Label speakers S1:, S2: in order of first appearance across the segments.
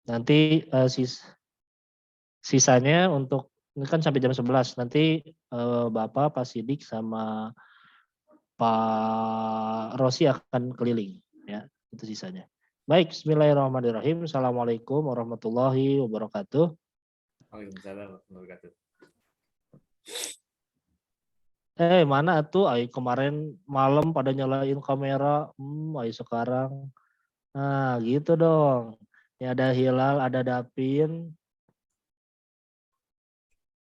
S1: Nanti sisanya untuk ini kan sampai jam 11. Nanti Bapak, Pak Sidik sama Pak Rosi akan keliling ya. Itu sisanya. Baik, bismillahirrahmanirrahim. Assalamualaikum warahmatullahi wabarakatuh.
S2: Waalaikumsalam warahmatullahi wabarakatuh.
S1: Mana tuh? Ay kemarin malam pada nyalain kamera, ay sekarang. Nah, gitu dong. Ini ada Hilal, ada Dapin.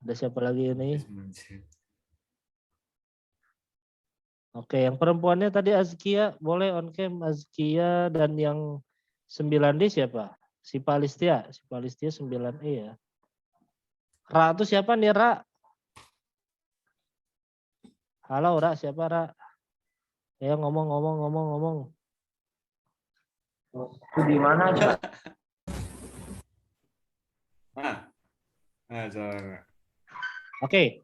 S1: Ada siapa lagi ini? Oke, yang perempuannya tadi Azkia, boleh on cam Azkia, dan yang 9D siapa? Si Palistia 9E ya. Ra itu siapa nih, Ra? Halo, Ra, siapa, Ra? Ya ngomong.
S3: Itu di mana aja?
S1: Oke.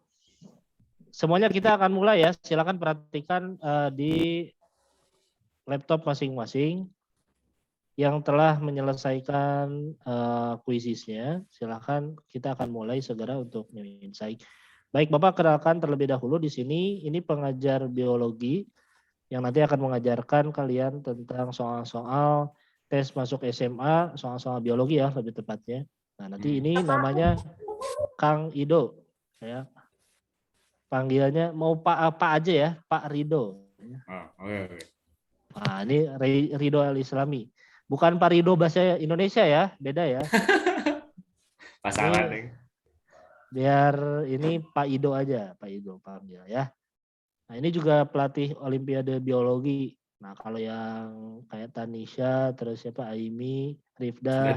S1: Semuanya kita akan mulai ya. Silakan perhatikan di laptop masing-masing yang telah menyelesaikan kuisisnya. Silakan kita akan mulai segera untuk new insight. Baik, Bapak kenalkan terlebih dahulu di sini. Ini pengajar biologi yang nanti akan mengajarkan kalian tentang soal-soal tes masuk SMA, soal-soal biologi ya lebih tepatnya. Nah, nanti ini namanya Kang Ido ya. Panggilannya mau Pak apa aja ya, Pak Rido.
S2: Oke.
S1: Nah, ini Rido Al-Islami. Bukan Pak Rido bahasa Indonesia ya, beda ya.
S2: Pasaran nih.
S1: Biar ini Pak Ido aja, Pak Ido panggil ya. Nah, ini juga pelatih Olimpiade Biologi. Nah, kalau yang kayak Tanisha, terus siapa Aimi, Rifda,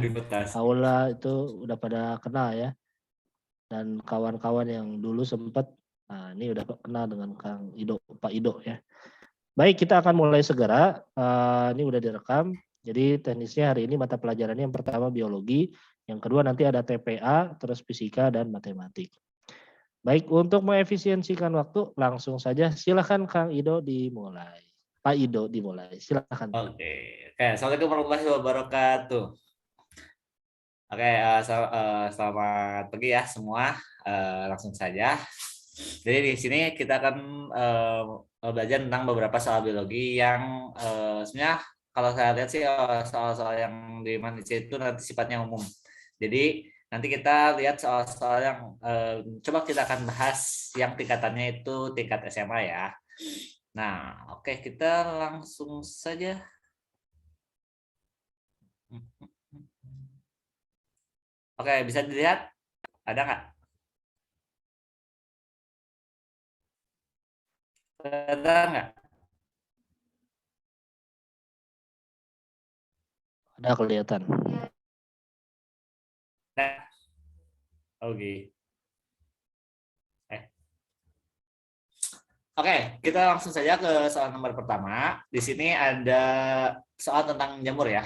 S1: Aula itu udah pada kenal ya. Dan kawan-kawan yang dulu sempat, nah ini udah kenal dengan Kang Ido, Pak Ido ya. Baik, kita akan mulai segera. Ini udah direkam. Jadi teknisnya hari ini mata pelajarannya yang pertama biologi, yang kedua nanti ada TPA, terus fisika dan matematik. Baik, untuk mengefisiensikan waktu, langsung saja silakan Kang Ido dimulai. Pak Ido dimulai, silakan.
S2: Oke. Assalamualaikum warahmatullahi wabarakatuh. Oke, selamat pagi ya semua. Langsung saja. Jadi di sini kita akan belajar tentang beberapa soal biologi yang sebenarnya kalau saya lihat sih soal-soal yang di manusia itu nanti sifatnya umum. Jadi nanti kita lihat soal-soal yang coba kita akan bahas yang tingkatannya itu tingkat SMA ya. Nah, oke, kita langsung saja. Oke, bisa dilihat? Ada nggak? Ada nggak?
S1: Ada kelihatan.
S2: Nah, oke. Oke, kita langsung saja ke soal nomor pertama. Di sini ada soal tentang jamur ya.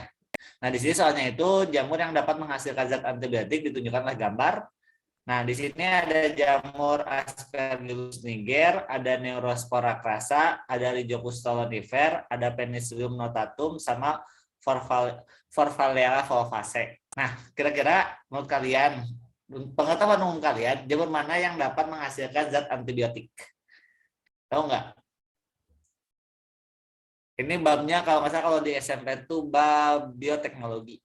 S2: Nah, di sini soalnya itu jamur yang dapat menghasilkan zat antibiotik ditunjukkan oleh gambar. Nah, di sini ada jamur Aspergillus niger, ada Neurospora crassa, ada Rhizopus stolonifer, ada Penicillium notatum, sama Forfalea volvaceae. Nah, kira-kira menurut kalian, pengetahuan umum kalian, jamur mana yang dapat menghasilkan zat antibiotik? Tahu nggak? Ini babnya kalau nggak salah kalau di SMP itu bab bioteknologi.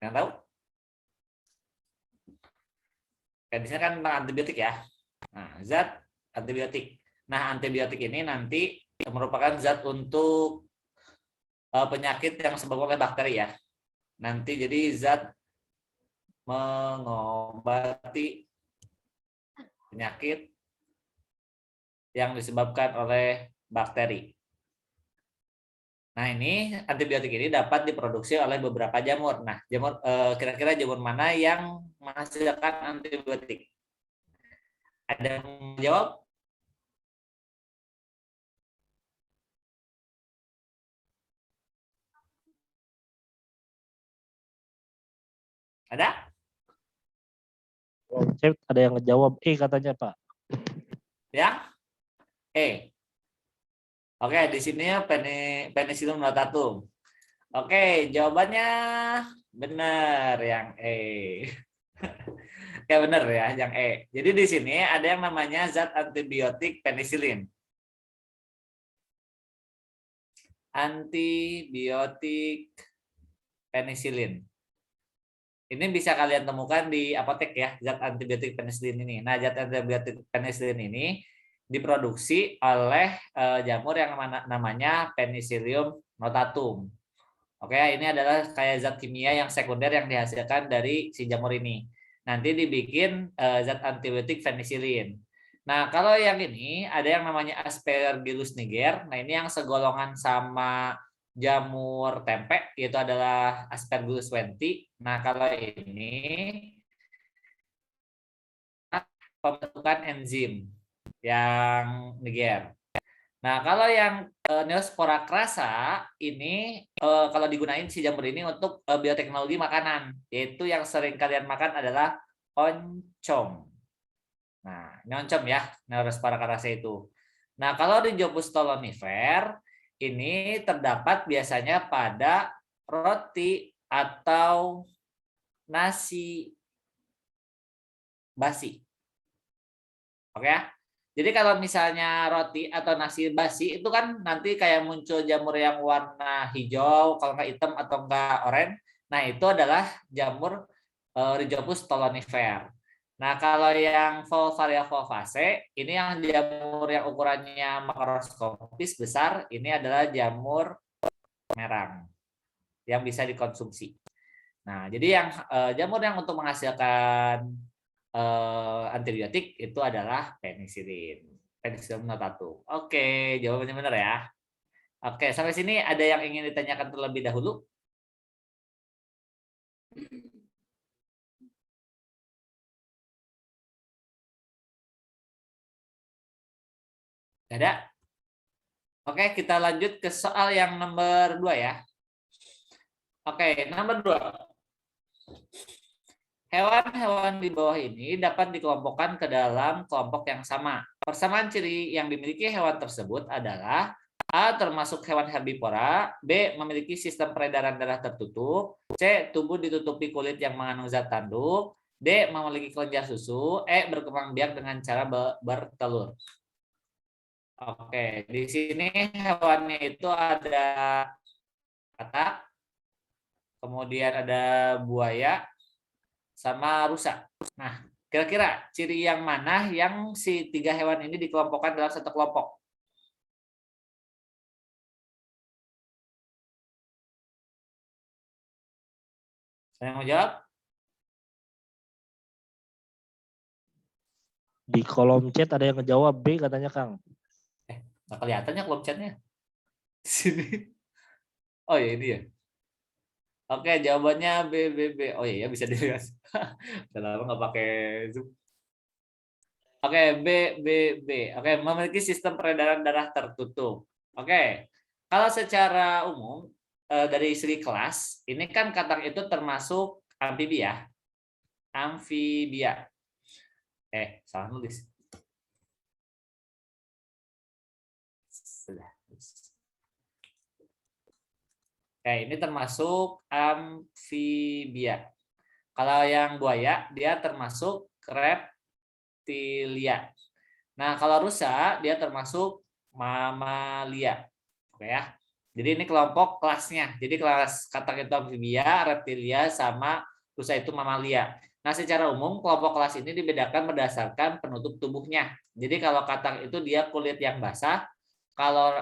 S2: Yang tahu? Di sini kan tentang antibiotik ya. Nah, zat antibiotik. Nah, antibiotik ini nanti merupakan zat untuk penyakit yang disebabkan oleh bakteri ya. Nanti jadi zat mengobati penyakit yang disebabkan oleh bakteri. Nah, ini antibiotik ini dapat diproduksi oleh beberapa jamur. Nah, jamur kira-kira jamur mana yang menghasilkan antibiotik? Ada yang menjawab? Ada?
S1: Cek ada yang ngejawab katanya Pak.
S2: Ya? Oke, di sini ya Penicillium notatum. Oke, jawabannya benar yang E. Ya benar ya, yang E. Jadi di sini ada yang namanya zat antibiotik penisilin. Antibiotik penisilin. Ini bisa kalian temukan di apotek ya, zat antibiotik penisilin ini. Nah, zat antibiotik penisilin ini diproduksi oleh jamur yang namanya Penicillium notatum. Oke, ini adalah kayak zat kimia yang sekunder yang dihasilkan dari si jamur ini. Nanti dibikin zat antibiotik penisilin. Nah, kalau yang ini ada yang namanya Aspergillus niger. Nah, ini yang segolongan sama jamur tempe, yaitu adalah Aspergillus wenti. Nah, kalau ini pembentukan enzim yang niger. Nah, kalau yang Neospora crassa ini kalau digunain si jamur ini untuk bioteknologi makanan, yaitu yang sering kalian makan adalah oncom. Nah, ini oncom ya, Neospora crassa itu. Nah, kalau Rhizopus stolonifer ini terdapat biasanya pada roti atau nasi basi. Oke ya? Jadi kalau misalnya roti atau nasi basi itu kan nanti kayak muncul jamur yang warna hijau, kalau nggak hitam atau nggak oranye. Nah itu adalah jamur Rhizopus stolonifer. Nah kalau yang Volvaria volvaceae ini yang jamur yang ukurannya makroskopis besar, ini adalah jamur merang yang bisa dikonsumsi. Nah jadi yang jamur yang untuk menghasilkan antibiotik itu adalah penisilin. Penicillium notatum. Oke, jawabannya benar ya. Oke, sampai sini ada yang ingin ditanyakan terlebih dahulu? Tidak ada? Oke, kita lanjut ke soal yang nomor 2 ya. Oke, nomor 2. Hewan-hewan di bawah ini dapat dikelompokkan ke dalam kelompok yang sama. Persamaan ciri yang dimiliki hewan tersebut adalah A. Termasuk hewan herbivora, B. Memiliki sistem peredaran darah tertutup, C. Tubuh ditutupi kulit yang mengandung zat tanduk, D. Memiliki kelenjar susu, E. Berkembang biak dengan cara bertelur. Oke, di sini hewannya itu ada katak, kemudian ada buaya, sama rusa. Nah, kira-kira ciri yang mana yang si 3 hewan ini dikelompokkan dalam satu kelompok? Saya mau jawab?
S1: Di kolom chat ada yang ngejawab B katanya Kang.
S2: Nggak kelihatannya kolom chatnya. Sini. Oh ya ini ya. Oke, jawabannya B, B, B. Oh iya bisa dilihat. Udah lama nggak pakai Zoom. Oke, B, B, B. Oke, memiliki sistem peredaran darah tertutup. Oke, kalau secara umum dari segi kelas, ini kan katak itu termasuk amfibia. Amfibia. Salah nulis. Sudah. Ini termasuk amfibia. Kalau yang buaya, dia termasuk reptilia. Nah, kalau rusa, dia termasuk mamalia. Oke ya. Jadi ini kelompok kelasnya. Jadi kelas katak itu amfibia, reptilia, sama rusa itu mamalia. Nah, secara umum kelompok kelas ini dibedakan berdasarkan penutup tubuhnya. Jadi kalau katak itu dia kulit yang basah, kalau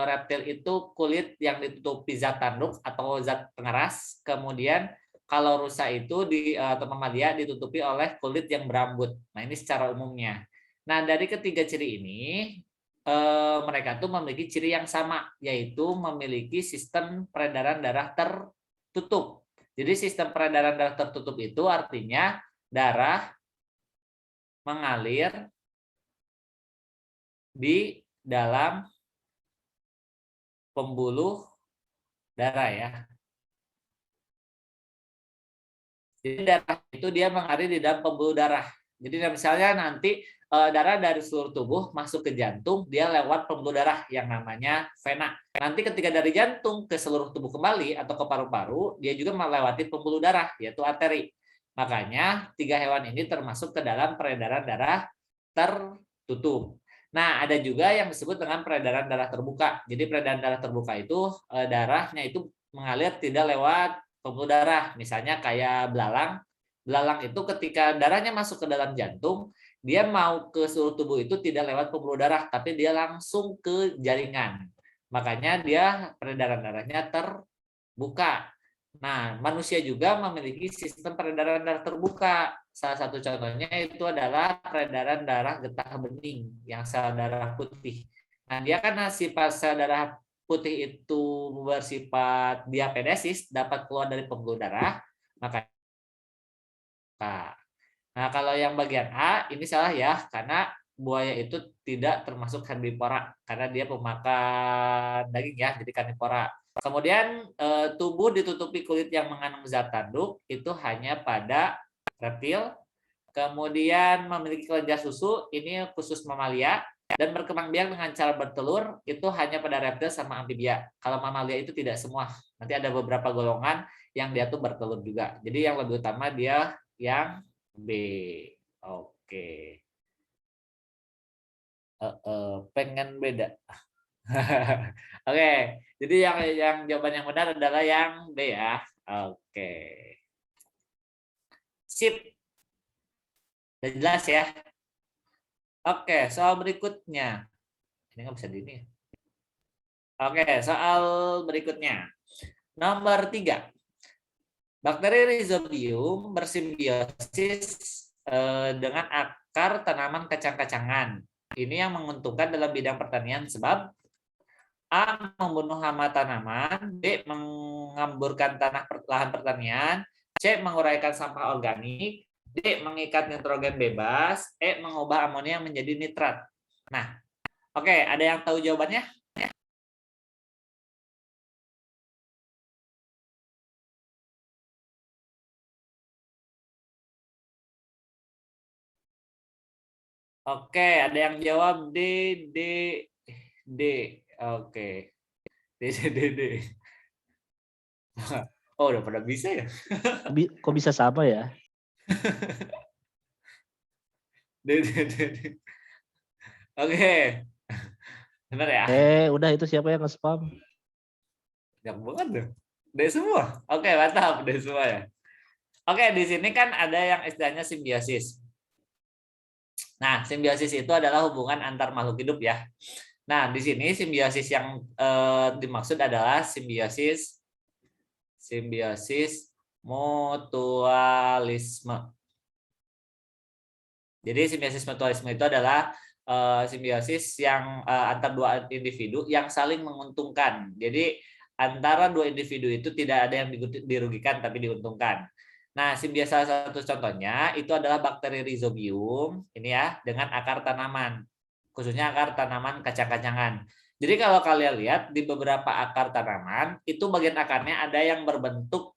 S2: reptil itu kulit yang ditutupi zat tanduk atau zat pengeras, kemudian kalau rusa itu atau mamalia ditutupi oleh kulit yang berambut. Nah, ini secara umumnya. Nah, dari ketiga ciri ini mereka tuh memiliki ciri yang sama, yaitu memiliki sistem peredaran darah tertutup. Jadi sistem peredaran darah tertutup itu artinya darah mengalir di dalam pembuluh darah ya. Jadi darah itu dia mengalir di dalam pembuluh darah. Jadi misalnya nanti darah dari seluruh tubuh masuk ke jantung, dia lewat pembuluh darah yang namanya vena. Nanti ketika dari jantung ke seluruh tubuh kembali atau ke paru-paru, dia juga melewati pembuluh darah, yaitu arteri. Makanya 3 hewan ini termasuk ke dalam peredaran darah tertutup. Nah, ada juga yang disebut dengan peredaran darah terbuka. Jadi peredaran darah terbuka itu darahnya itu mengalir tidak lewat pembuluh darah. Misalnya kayak belalang. Belalang itu ketika darahnya masuk ke dalam jantung, dia mau ke seluruh tubuh itu tidak lewat pembuluh darah, tapi dia langsung ke jaringan. Makanya dia peredaran darahnya terbuka. Nah, manusia juga memiliki sistem peredaran darah terbuka. Salah satu contohnya itu adalah peredaran darah getah bening yang sel darah putih. Nah, dia karena sifat sel darah putih itu bersifat diapedesis, dapat keluar dari pembuluh darah, maka nah, kalau yang bagian A ini salah ya, karena buaya itu tidak termasuk herbivora karena dia pemakan daging ya, jadi karnivora. Kemudian tubuh ditutupi kulit yang mengandung zat tanduk itu hanya pada reptil. Kemudian memiliki kelenjar susu ini khusus mamalia dan berkembang biak dengan cara bertelur itu hanya pada reptil sama amfibia. Kalau mamalia itu tidak semua. Nanti ada beberapa golongan yang dia tuh bertelur juga. Jadi yang lebih utama dia yang B. Oke. Pengen beda. Oke, jadi yang jawaban yang benar adalah yang B ya. Oke. Sip. Udah jelas ya? Oke, soal berikutnya. Ini nggak bisa di ini. Oke, soal berikutnya. Nomor 3. Bakteri Rhizobium bersimbiosis dengan akar tanaman kacang-kacangan. Ini yang menguntungkan dalam bidang pertanian sebab A. Membunuh hama tanaman, B. Mengamburkan lahan pertanian, C. Menguraikan sampah organik, D. Mengikat nitrogen bebas, E. Mengubah amonia menjadi nitrat. Nah, oke, ada yang tahu jawabannya? Oke, ada yang jawab D, D, D. Oke. D, D, D, D. Oh, udah pada bisa ya?
S1: Kok bisa sama ya?
S2: D, D, D, D. Oke. Benar ya?
S1: Udah itu siapa yang nge-spam?
S2: Yang banget dong. D semua. Oke, mantap. D semua ya. Oke, di sini kan ada yang istilahnya simbiosis. Nah, simbiosis itu adalah hubungan antar makhluk hidup ya. Nah, di sini simbiosis yang dimaksud adalah simbiosis mutualisme. Jadi simbiosis mutualisme itu adalah simbiosis yang antar dua individu yang saling menguntungkan. Jadi antara dua individu itu tidak ada yang dirugikan tapi diuntungkan. Nah, simbiosis salah satu contohnya itu adalah bakteri Rhizobium ini ya dengan akar tanaman, khususnya akar tanaman kacang-kacangan. Jadi kalau kalian lihat di beberapa akar tanaman itu bagian akarnya ada yang berbentuk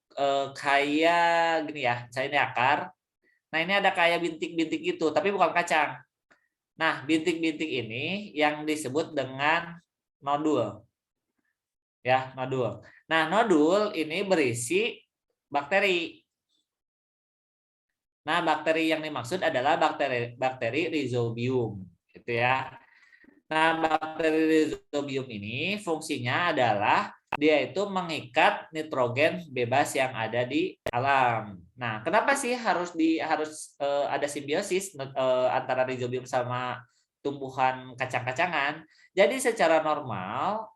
S2: kayak gini ya, saya ini akar. Nah, ini ada kayak bintik-bintik itu, tapi bukan kacang. Nah, bintik-bintik ini yang disebut dengan nodul. Ya, nodul. Nah, nodul ini berisi bakteri. Nah, bakteri yang dimaksud adalah bakteri Rhizobium, gitu ya. Nah, bakteri Rhizobium ini fungsinya adalah dia itu mengikat nitrogen bebas yang ada di alam. Nah, kenapa sih harus ada simbiosis antara Rhizobium sama tumbuhan kacang-kacangan? Jadi secara normal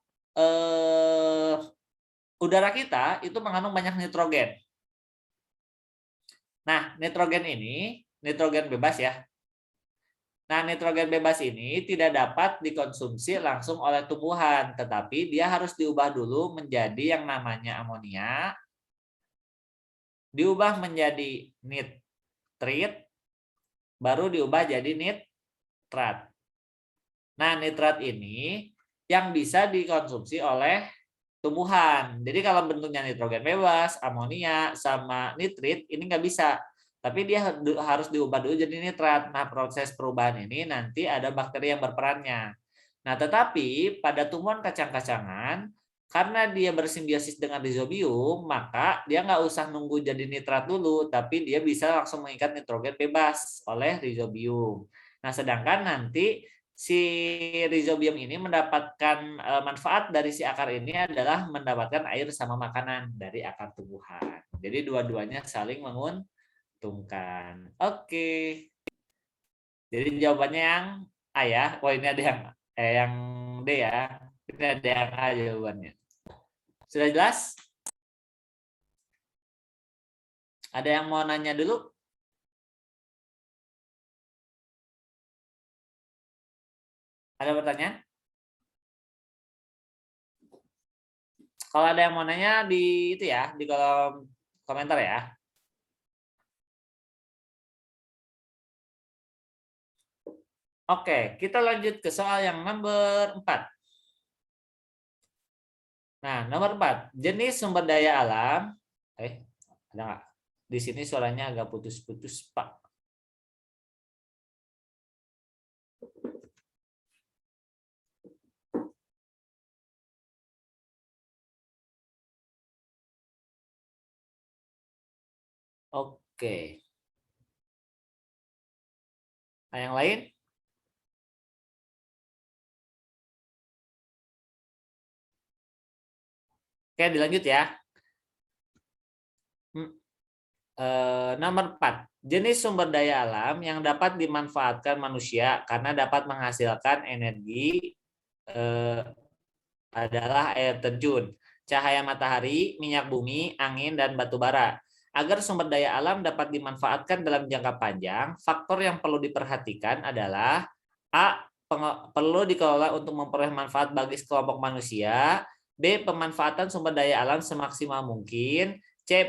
S2: udara kita itu mengandung banyak nitrogen. Nah, nitrogen ini nitrogen bebas ya. Nah, nitrogen bebas ini tidak dapat dikonsumsi langsung oleh tumbuhan, tetapi dia harus diubah dulu menjadi yang namanya amonia, diubah menjadi nitrit, baru diubah jadi nitrat. Nah, nitrat ini yang bisa dikonsumsi oleh tumbuhan. Jadi kalau bentuknya nitrogen bebas, amonia, sama nitrit, ini nggak bisa. tapi dia harus diubah dulu jadi nitrat. Nah, proses perubahan ini nanti ada bakteri yang berperannya. Nah, tetapi pada tumbuhan kacang-kacangan, karena dia bersimbiosis dengan rizobium, maka dia nggak usah nunggu jadi nitrat dulu, tapi dia bisa langsung mengikat nitrogen bebas oleh rizobium. Nah, sedangkan nanti si rizobium ini mendapatkan manfaat dari si akar ini adalah mendapatkan air sama makanan dari akar tumbuhan. Jadi dua-duanya saling menguntungkan. Oke. Jadi jawabannya yang A ya. Oh, ini ada yang D ya. Ini ada yang A jawabannya. Sudah jelas? Ada yang mau nanya dulu? Ada pertanyaan? Kalau ada yang mau nanya di itu ya, di kolom komentar ya. Oke, kita lanjut ke soal yang nomor 4. Nah, nomor 4. Jenis sumber daya alam. Ada nggak? Di sini suaranya agak putus-putus, Pak. Oke. Nah, yang lain? Oke, dilanjut ya. Nomor 4. Jenis sumber daya alam yang dapat dimanfaatkan manusia karena dapat menghasilkan energi adalah air terjun, cahaya matahari, minyak bumi, angin, dan batu bara. Agar sumber daya alam dapat dimanfaatkan dalam jangka panjang, faktor yang perlu diperhatikan adalah A. Perlu dikelola untuk memperoleh manfaat bagi sekelompok manusia. B. Pemanfaatan sumber daya alam semaksimal mungkin. C.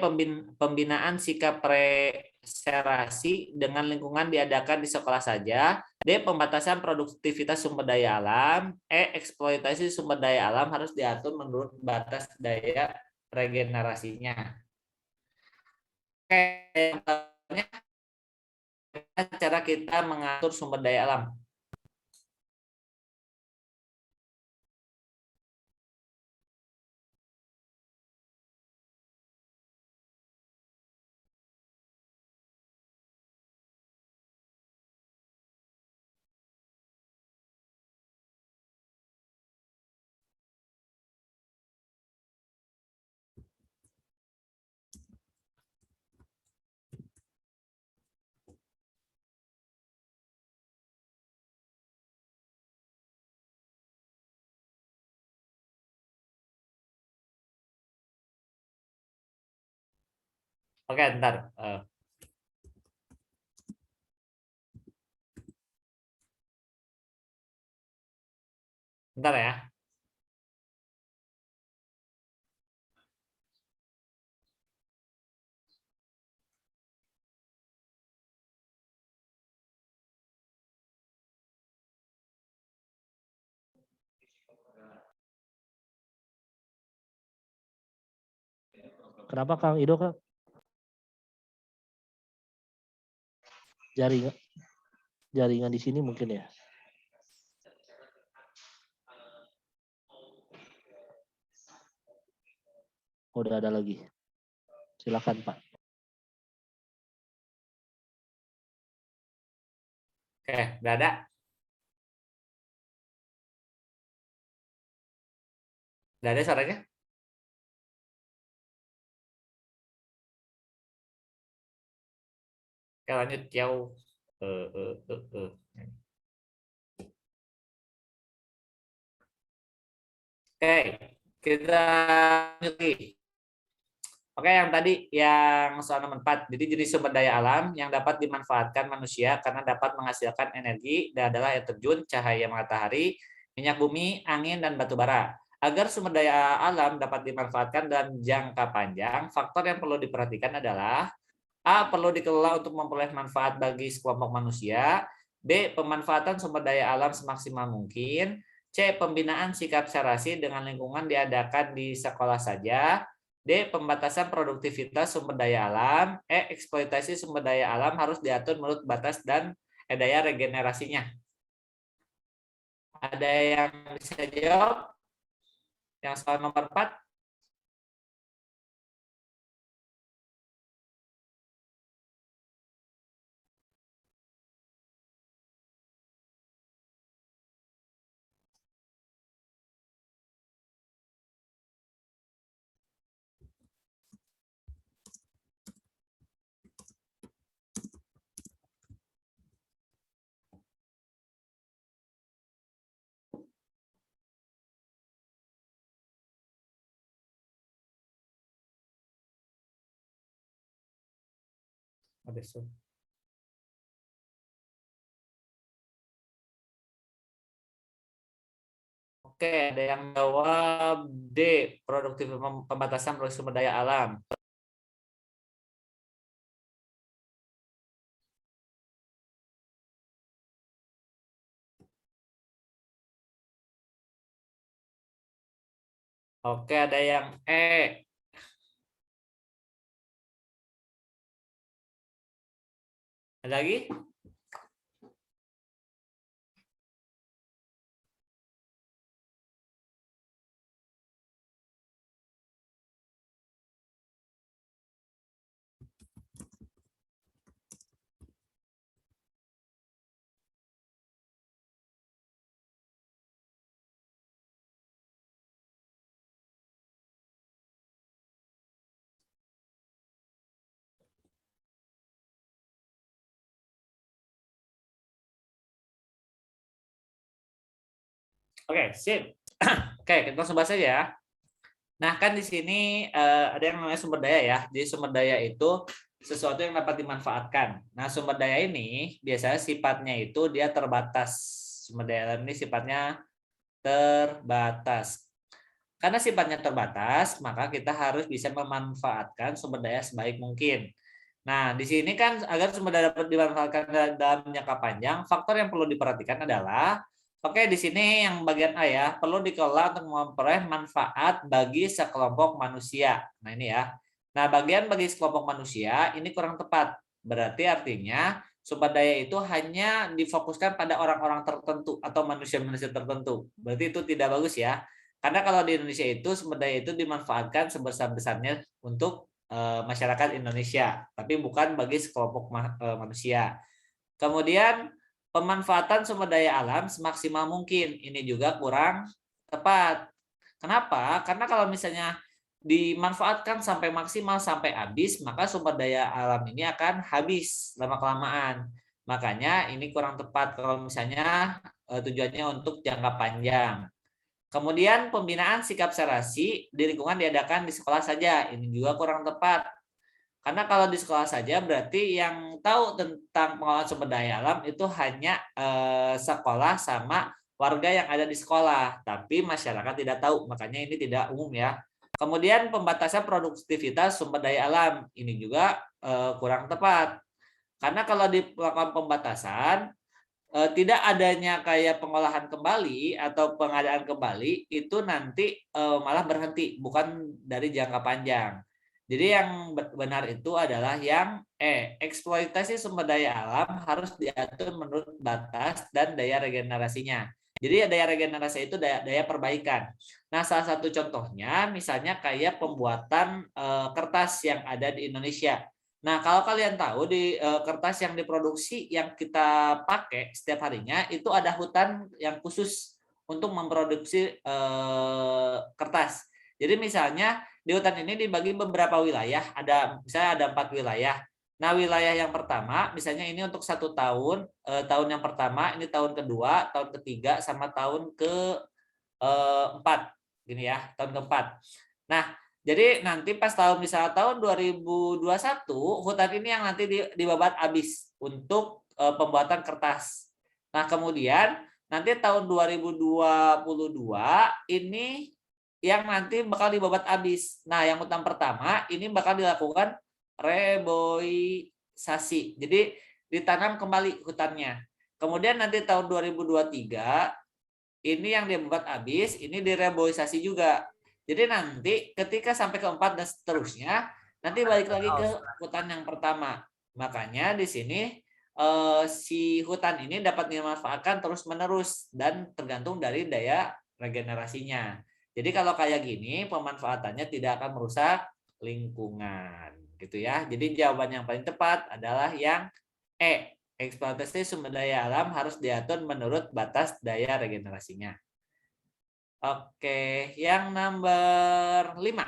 S2: Pembinaan sikap preservasi dengan lingkungan diadakan di sekolah saja. D. Pembatasan produktivitas sumber daya alam. E. Eksploitasi sumber daya alam harus diatur menurut batas daya regenerasinya. Oke, yang pertama, cara kita mengatur sumber daya alam. Oke, ntar. Bentar ya.
S1: Kenapa Kang Ido, Kang? Jaringan di sini mungkin ya. Udah ada lagi. Silakan Pak.
S2: Oke, udah ada. Udah ada suaranya? Oke, lanjut jauh. Oke, kita lanjut lagi. Oke, yang tadi yang soal nomor 4. Jadi jenis sumber daya alam yang dapat dimanfaatkan manusia karena dapat menghasilkan energi dan adalah air terjun, cahaya matahari, minyak bumi, angin, dan batu bara. Agar sumber daya alam dapat dimanfaatkan dalam jangka panjang, faktor yang perlu diperhatikan adalah A. Perlu dikelola untuk memperoleh manfaat bagi sekelompok manusia. B. Pemanfaatan sumber daya alam semaksimal mungkin. C. Pembinaan sikap serasi dengan lingkungan diadakan di sekolah saja. D. Pembatasan produktivitas sumber daya alam. E. Eksploitasi sumber daya alam harus diatur menurut batas dan daya regenerasinya. Ada yang bisa jawab? Yang soal nomor 4? Oke, ada yang jawab D. Pembatasan sumber daya alam. Oke, ada yang E. Ada lagi? Oke, sip. Oke, kita langsung bahas aja ya. Nah, kan di sini ada yang namanya sumber daya ya. Jadi sumber daya itu sesuatu yang dapat dimanfaatkan. Nah, sumber daya ini biasanya sifatnya itu dia terbatas. Sumber daya alam ini sifatnya terbatas. Karena sifatnya terbatas, maka kita harus bisa memanfaatkan sumber daya sebaik mungkin. Nah, di sini kan agar sumber daya dapat dimanfaatkan dalam jangka panjang, faktor yang perlu diperhatikan adalah, oke, di sini yang bagian A ya, perlu dikelola untuk memperoleh manfaat bagi sekelompok manusia. Nah, ini ya. Nah, bagian bagi sekelompok manusia ini kurang tepat. Berarti artinya sumber daya itu hanya difokuskan pada orang-orang tertentu atau manusia-manusia tertentu. Berarti itu tidak bagus ya. Karena kalau di Indonesia itu sumber daya itu dimanfaatkan sebesar-besarnya untuk masyarakat Indonesia, tapi bukan bagi sekelompok manusia. Kemudian pemanfaatan sumber daya alam semaksimal mungkin, ini juga kurang tepat. Kenapa? Karena kalau misalnya dimanfaatkan sampai maksimal sampai habis, maka sumber daya alam ini akan habis lama-kelamaan. Makanya ini kurang tepat kalau misalnya tujuannya untuk jangka panjang. Kemudian pembinaan sikap serasi di lingkungan diadakan di sekolah saja. Ini juga kurang tepat. Karena kalau di sekolah saja berarti yang tahu tentang pengelolaan sumber daya alam itu hanya sekolah sama warga yang ada di sekolah, tapi masyarakat tidak tahu. Makanya ini tidak umum ya. Kemudian pembatasan produktivitas sumber daya alam. Ini juga kurang tepat. Karena kalau dilakukan pembatasan, tidak adanya kayak pengolahan kembali atau pengadaan kembali itu nanti malah berhenti, bukan dari jangka panjang. Jadi yang benar itu adalah yang eksploitasi sumber daya alam harus diatur menurut batas dan daya regenerasinya. Jadi daya regenerasi itu daya perbaikan. Nah, salah satu contohnya misalnya kayak pembuatan kertas yang ada di Indonesia. Nah, kalau kalian tahu di kertas yang diproduksi yang kita pakai setiap harinya itu ada hutan yang khusus untuk memproduksi kertas. Jadi misalnya di hutan ini dibagi beberapa wilayah, misalnya ada 4 wilayah. Nah, wilayah yang pertama misalnya ini untuk 1 tahun, tahun yang pertama, ini tahun kedua, tahun ketiga, sama tahun keempat, gini ya, tahun keempat. Nah, jadi nanti pas misalnya tahun 2021 hutan ini yang nanti dibabat habis untuk pembuatan kertas. Nah, kemudian nanti tahun 2022 ini yang nanti bakal dibabat habis. Nah, yang hutan pertama ini bakal dilakukan reboisasi. Jadi ditanam kembali hutannya. Kemudian nanti tahun 2023 ini yang dibabat habis, ini direboisasi juga. Jadi nanti ketika sampai ke 4 dan seterusnya, nanti balik lagi ke hutan yang pertama. Makanya di sini si hutan ini dapat dimanfaatkan terus-menerus dan tergantung dari daya regenerasinya. Jadi kalau kayak gini pemanfaatannya tidak akan merusak lingkungan, gitu ya. Jadi jawaban yang paling tepat adalah yang E. Eksploitasi sumber daya alam harus diatur menurut batas daya regenerasinya. Oke, yang nomor 5.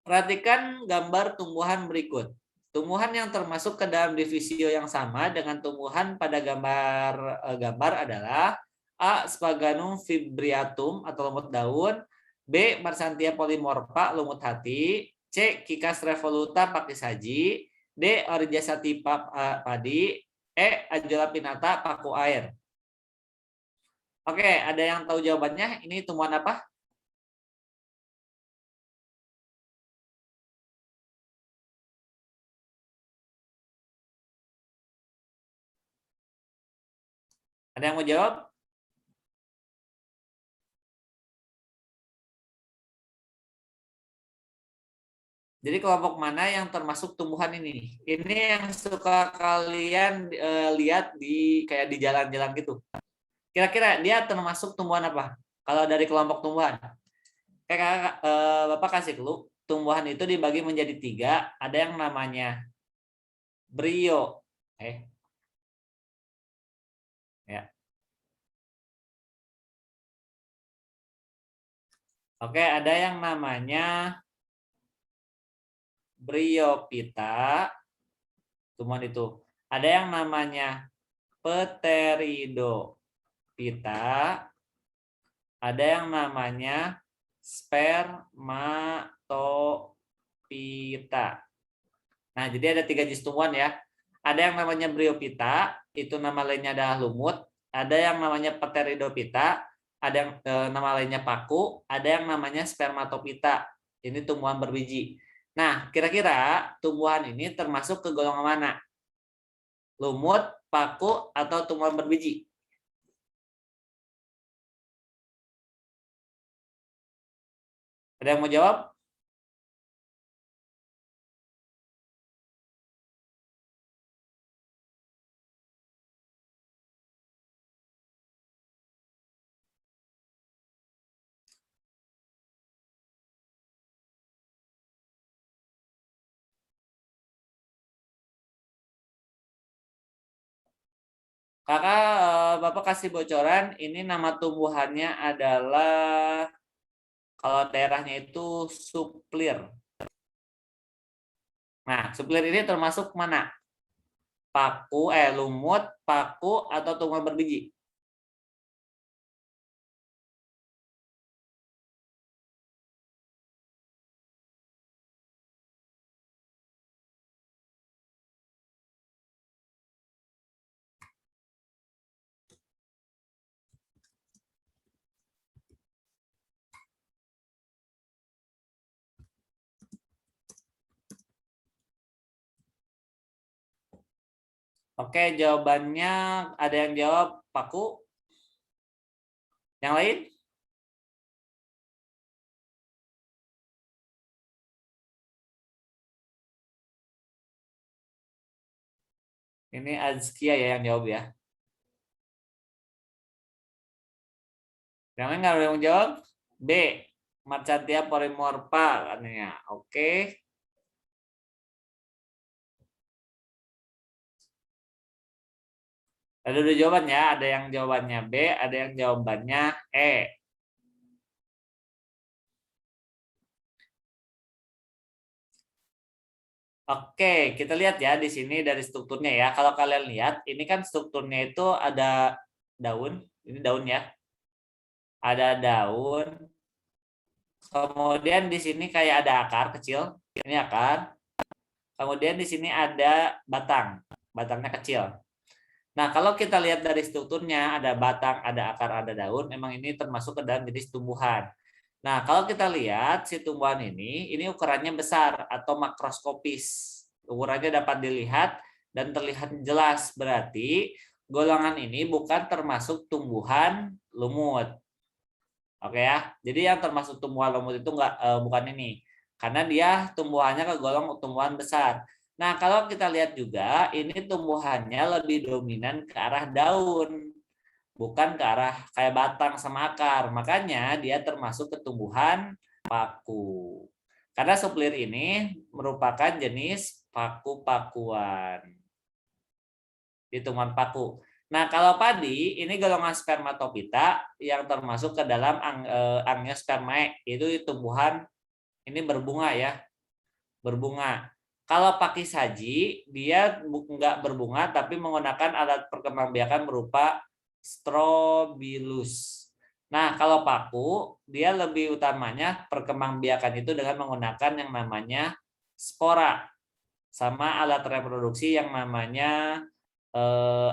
S2: Perhatikan gambar tumbuhan berikut. Tumbuhan yang termasuk ke dalam divisio yang sama dengan tumbuhan pada gambar adalah A. Sphagnum fibriatum atau lumut daun, B. Marsanthia polymorpha lumut hati, C. Ficus revoluta pakis haji, D. Oryza sativa padi, E. Ajola pinnata paku air. Oke, ada yang tahu jawabannya? Ini tumbuhan apa? Ada yang mau jawab? Jadi kelompok mana yang termasuk tumbuhan ini? Ini yang suka kalian lihat di kayak di jalan-jalan gitu. Kira-kira dia termasuk tumbuhan apa? Kalau dari kelompok tumbuhan. Kayak Bapak kasih clue, tumbuhan itu dibagi menjadi 3. Ada yang namanya brio. Ya. Oke, ada yang namanya bryophyta, tumbuhan itu. Ada yang namanya pteridophyta, ada yang namanya spermatophyta. Nah, jadi ada 3 jenis tumbuhan ya. Ada yang namanya bryophyta, itu nama lainnya adalah lumut. Ada yang namanya pteridophyta, ada yang nama lainnya paku, ada yang namanya spermatophyta. Ini tumbuhan berbiji. Nah, kira-kira tumbuhan ini termasuk ke golongan mana? Lumut, paku, atau tumbuhan berbiji? Ada yang mau jawab? Kakak, Bapak kasih bocoran, ini nama tumbuhannya adalah, kalau daerahnya itu suplir. Nah, suplir ini termasuk mana? Paku, lumut, paku, atau tumbuhan berbiji? Oke, jawabannya ada yang jawab paku. Yang lain? Ini Azkia ya yang jawab ya. Yang lain nggak ada yang jawab? B. Marsanthia polymorpha katanya. Oke. Ada 2 jawaban ya. Ada yang jawabannya B, ada yang jawabannya E. Oke, kita lihat ya di sini dari strukturnya ya. Kalau kalian lihat, ini kan strukturnya itu ada daun. Ini daun ya. Ada daun. Kemudian di sini kayak ada akar kecil. Ini akar. Kemudian di sini ada batang. Batangnya kecil. Nah, kalau kita lihat dari strukturnya, ada batang, ada akar, ada daun, memang ini termasuk ke dalam jenis tumbuhan. Nah, kalau kita lihat si tumbuhan ini ukurannya besar atau makroskopis. Ukurannya dapat dilihat dan terlihat jelas, berarti golongan ini bukan termasuk tumbuhan lumut. Oke ya. Jadi yang termasuk tumbuhan lumut itu bukan ini. Karena dia tumbuhannya kegolong tumbuhan besar. Nah, kalau kita lihat juga ini tumbuhannya lebih dominan ke arah daun, bukan ke arah kayak batang sama akar. Makanya dia termasuk ke tumbuhan paku. Karena suplir ini merupakan jenis paku-pakuan. Di tumbuhan paku. Nah, kalau padi ini golongan spermatopita yang termasuk ke dalam Angiospermae, itu tumbuhan ini berbunga ya, berbunga. Kalau pakis haji dia enggak berbunga tapi menggunakan alat perkembangbiakan berupa strobilus. Nah, kalau paku dia lebih utamanya perkembangbiakan itu dengan menggunakan yang namanya spora sama alat reproduksi yang namanya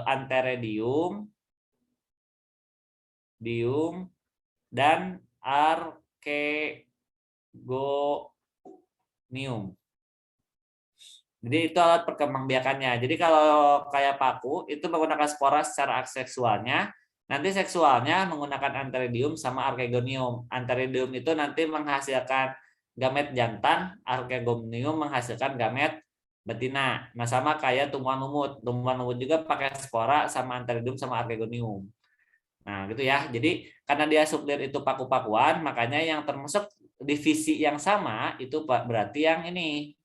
S2: antheridium, dium, dan archegonium. Jadi itu alat perkembangbiakannya. Jadi kalau kayak paku itu menggunakan spora secara seksualnya, nanti seksualnya menggunakan antheridium sama archegonium. Antheridium itu nanti menghasilkan gamet jantan, archegonium menghasilkan gamet betina. Nah, sama kayak tumbuhan lumut. Tumbuhan lumut juga pakai spora sama antheridium sama archegonium. Nah, gitu ya. Jadi karena dia suplir itu paku-pakuan, makanya yang termasuk divisi yang sama itu berarti yang ini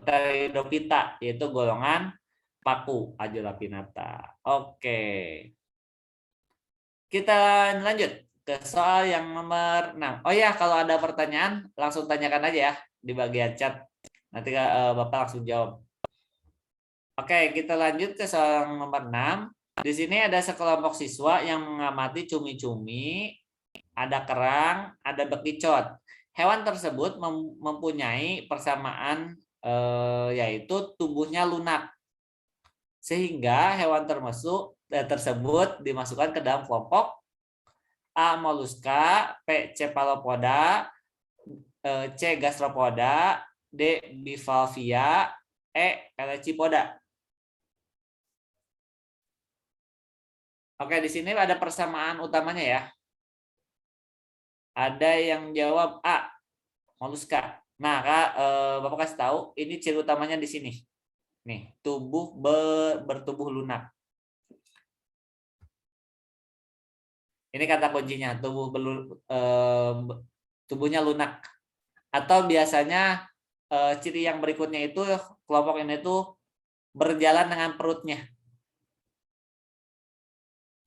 S2: Pteridophyta, yaitu golongan paku Agelapinata. Oke. Kita lanjut ke soal yang nomor 6. Oh ya, kalau ada pertanyaan langsung tanyakan aja ya di bagian chat. Nanti Bapak langsung jawab. Oke, kita lanjut ke soal yang nomor 6. Di sini ada sekelompok siswa yang mengamati cumi-cumi, ada kerang, ada bekicot. Hewan tersebut mempunyai persamaan yaitu tubuhnya lunak. Sehingga hewan tersebut dimasukkan ke dalam kelompok A. Molluska, B. Cephalopoda, C. Gastropoda, D. Bivalvia, E. Pelecypoda. Oke, di sini ada persamaan utamanya ya. Ada yang jawab A, Molluska. Nah, Bapak kasih tahu, ini ciri utamanya di sini. Nih, tubuh bertubuh lunak. Ini kata kuncinya, tubuhnya lunak. Atau biasanya ciri yang berikutnya itu kelompok ini tuh berjalan dengan perutnya.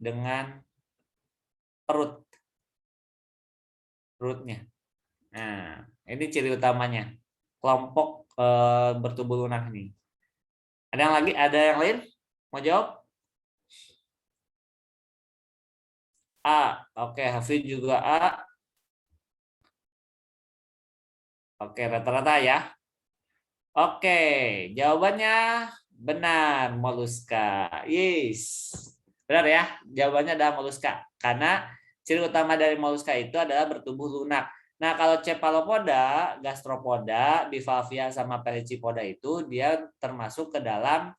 S2: Dengan perutnya. Nah, ini ciri utamanya. Kelompok bertubuh lunak ini. Ada yang lagi? Ada yang lain? Mau jawab? A. Oke, Hafid juga A. Oke, rata-rata ya. Oke, jawabannya benar, Molluska. Yes. Benar ya, jawabannya adalah Molluska. Karena ciri utama dari Molluska itu adalah bertubuh lunak. Nah, kalau Cephalopoda, Gastropoda, Bivalvia sama Pelecypoda itu dia termasuk ke dalam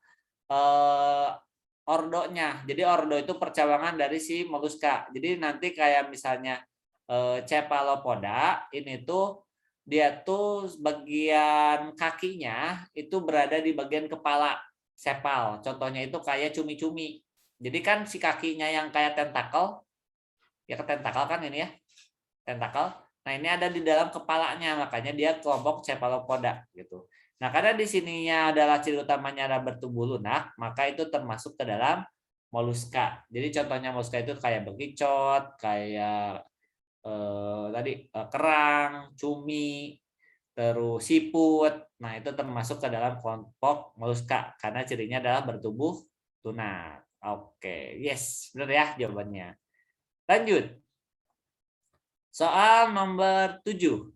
S2: ordonya. Jadi ordo itu percabangan dari si Molluska. Jadi nanti kayak misalnya Cephalopoda ini tuh dia tuh bagian kakinya itu berada di bagian kepala sepal. Contohnya itu kayak cumi-cumi. Jadi kan si kakinya yang kayak tentakel, ya ke tentakel kan ini ya, tentakel. Nah ini ada di dalam kepalanya, makanya dia kelompok cephalopoda gitu. Nah karena di sininya adalah ciri utamanya adalah bertubuh lunak, maka itu termasuk ke dalam Molluska. Jadi contohnya Molluska itu kayak bekicot, kayak kerang, cumi, terus siput. Nah, itu termasuk ke dalam kelompok Molluska karena cirinya adalah bertubuh lunak. Oke, yes, benar ya jawabannya. Lanjut. Soal nomor 7.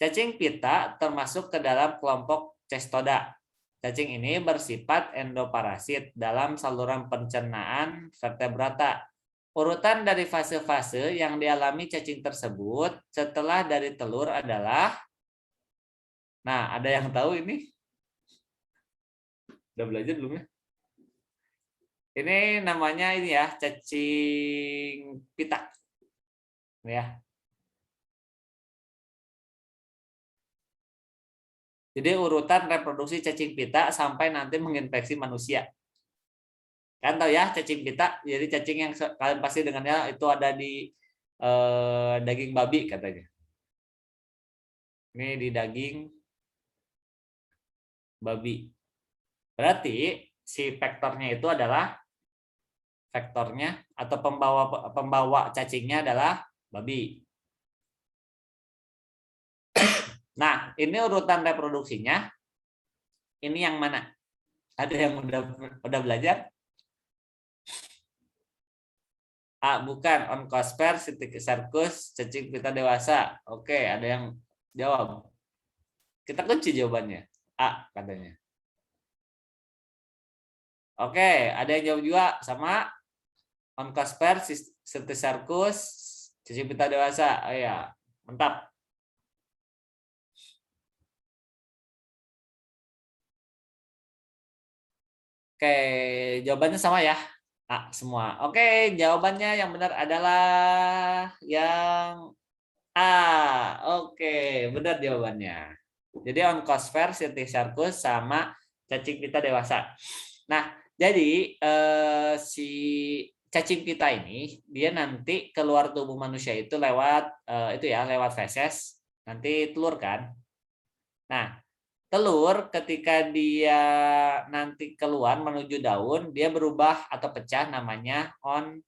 S2: Cacing pita termasuk ke dalam kelompok Cestoda. Cacing ini bersifat endoparasit dalam saluran pencernaan vertebrata. Urutan dari fase-fase yang dialami cacing tersebut setelah dari telur adalah, nah ada yang tahu ini? Udah belajar belum ya? Ini namanya ini ya, cacing pita. Ya. Jadi urutan reproduksi cacing pita sampai nanti menginfeksi manusia. Kan tahu ya cacing pita, jadi cacing yang kalian pasti dengarnya itu ada di daging babi katanya. Ini di daging babi. Berarti si vektornya itu adalah atau pembawa cacingnya adalah babi. Nah, ini urutan reproduksinya. Ini yang mana? Ada yang udah belajar? Bukan Onkosper, Circus, cacing pita dewasa. Oke, ada yang jawab. Kita kunci jawabannya. Katanya. Oke, ada yang jawab juga sama Onkosper, Circus, cacing pita dewasa. Oh ya, mantap. Oke, jawabannya sama ya. Semua. Oke, jawabannya yang benar adalah yang A. Oke, benar jawabannya. Jadi Onkosper, Circus sama cacing pita dewasa. Nah, jadi si cacing pita ini dia nanti keluar tubuh manusia itu lewat itu ya, lewat feses, nanti telur kan. Nah, telur ketika dia nanti keluar menuju daun, dia berubah atau pecah namanya onkosfer.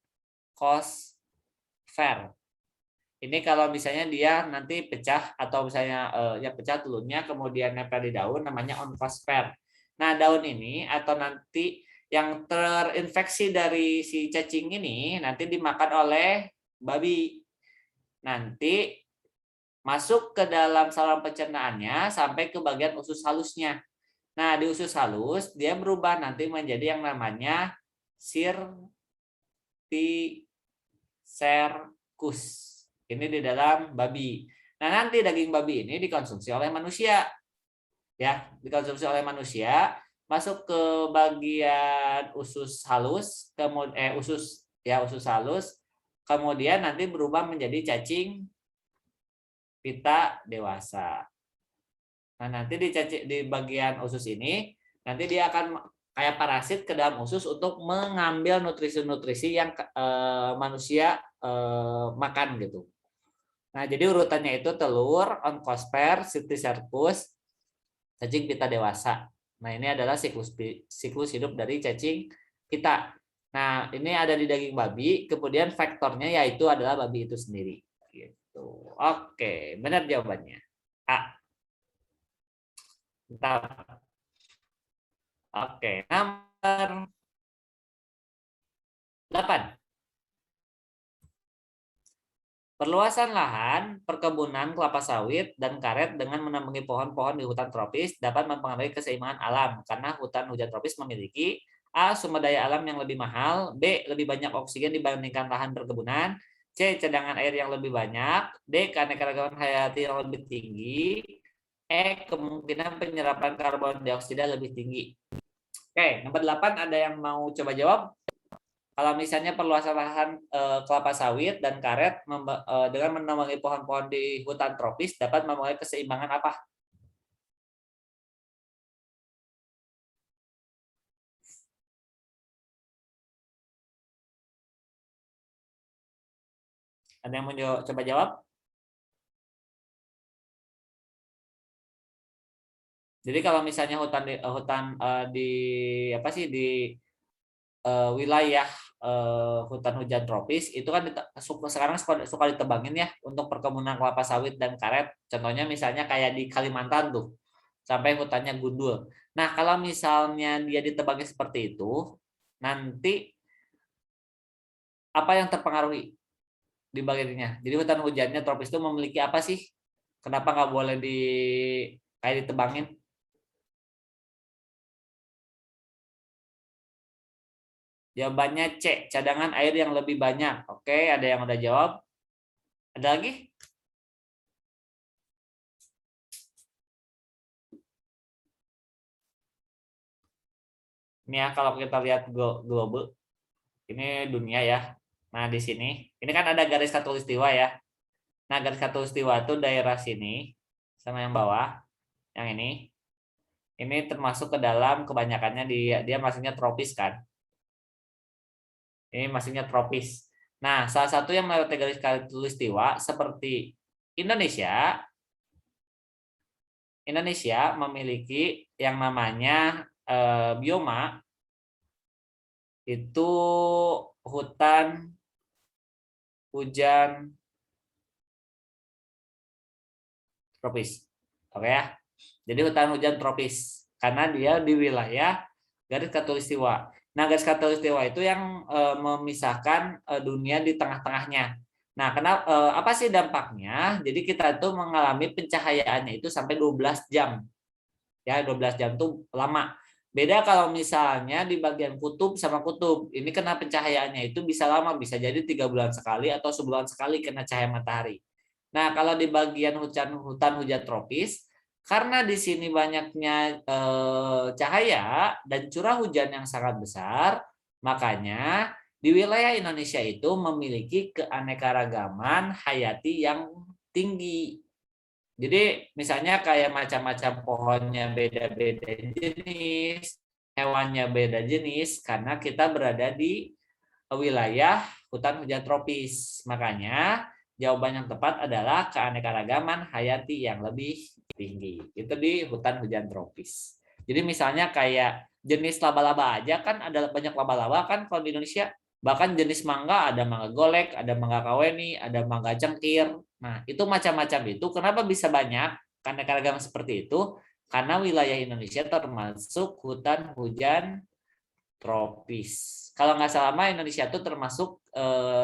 S2: Ini kalau misalnya dia nanti pecah atau misalnya ya pecah telurnya kemudian nempel di daun namanya onkosfer. Nah, daun ini atau nanti yang terinfeksi dari si cacing ini nanti dimakan oleh babi. Nanti masuk ke dalam saluran pencernaannya sampai ke bagian usus halusnya. Nah, di usus halus dia berubah nanti menjadi yang namanya Cercus. Ini di dalam babi. Nah, nanti daging babi ini dikonsumsi oleh manusia. Ya, dikonsumsi oleh manusia, masuk ke bagian usus halus, kemudian usus halus, kemudian nanti berubah menjadi cacing pita dewasa. Nah, nanti di bagian usus ini nanti dia akan kayak parasit ke dalam usus untuk mengambil nutrisi-nutrisi yang manusia makan gitu. Nah, jadi urutannya itu telur, onkosper, Cercus, cacing pita dewasa. Nah, ini adalah siklus hidup dari cacing pita. Nah, ini ada di daging babi, kemudian faktornya yaitu adalah babi itu sendiri. Gitu. Oke, benar jawabannya. A. Bentar. Oke, nomor 8. Perluasan lahan, perkebunan kelapa sawit, dan karet dengan menambangi pohon-pohon di hutan tropis dapat mempengaruhi keseimbangan alam karena hutan hujan tropis memiliki A. Sumber daya alam yang lebih mahal, B. Lebih banyak oksigen dibandingkan lahan perkebunan, C. Cadangan air yang lebih banyak, D. Keanekaragaman hayati yang lebih tinggi, E. Kemungkinan penyerapan karbon dioksida lebih tinggi. Oke, nomor 8 ada yang mau coba jawab? Kalau misalnya perluasan lahan kelapa sawit dan karet dengan menambangi pohon-pohon di hutan tropis dapat mempengaruhi keseimbangan apa? Ada yang mau coba jawab? Jadi kalau misalnya hutan di apa sih di wilayah hutan hujan tropis itu kan sekarang suka ditebangin ya untuk perkebunan kelapa sawit dan karet. Contohnya misalnya kayak di Kalimantan tuh sampai hutannya gundul. Nah, kalau misalnya dia ditebangin seperti itu, nanti apa yang terpengaruhi di bagiannya? Jadi hutan hujannya tropis itu memiliki apa sih? Kenapa nggak boleh kayak ditebangin? Jawabannya C, cadangan air yang lebih banyak. Oke, ada yang udah jawab? Ada lagi? Ini ya kalau kita lihat globe, ini dunia ya. Nah di sini, ini kan ada garis khatulistiwa ya. Nah garis khatulistiwa itu daerah sini sama yang bawah, yang ini termasuk ke dalam kebanyakannya dia masuknya tropis kan. Ini masuknya tropis. Nah salah satu yang melewati garis khatulistiwa seperti Indonesia. Indonesia memiliki yang namanya bioma itu hutan hujan tropis. Oke ya. Jadi hutan hujan tropis karena dia di wilayah garis khatulistiwa. Nah, garis khatulistiwa itu yang memisahkan dunia di tengah-tengahnya. Nah, apa sih dampaknya? Jadi kita tuh mengalami pencahayaannya itu sampai 12 jam. Ya, 12 jam tuh lama. Beda kalau misalnya di bagian kutub sama kutub. Ini kena pencahayaannya itu bisa lama, bisa jadi 3 bulan sekali atau sebulan sekali kena cahaya matahari. Nah, kalau di bagian hutan hujan tropis, karena di sini banyaknya cahaya dan curah hujan yang sangat besar, makanya di wilayah Indonesia itu memiliki keanekaragaman hayati yang tinggi. Jadi misalnya kayak macam-macam pohonnya beda-beda jenis, hewannya beda jenis, karena kita berada di wilayah hutan hujan tropis. Makanya jawaban yang tepat adalah keanekaragaman hayati yang lebih tinggi. Itu di hutan hujan tropis. Jadi misalnya kayak jenis laba-laba aja kan ada banyak laba-laba kan kalau di Indonesia. Bahkan jenis mangga ada mangga golek, ada mangga kaweni, ada mangga cengkir. Nah, itu macam-macam itu. Kenapa bisa banyak? Keanekaragaman seperti itu karena wilayah Indonesia termasuk hutan hujan tropis. Kalau nggak salah Indonesia itu termasuk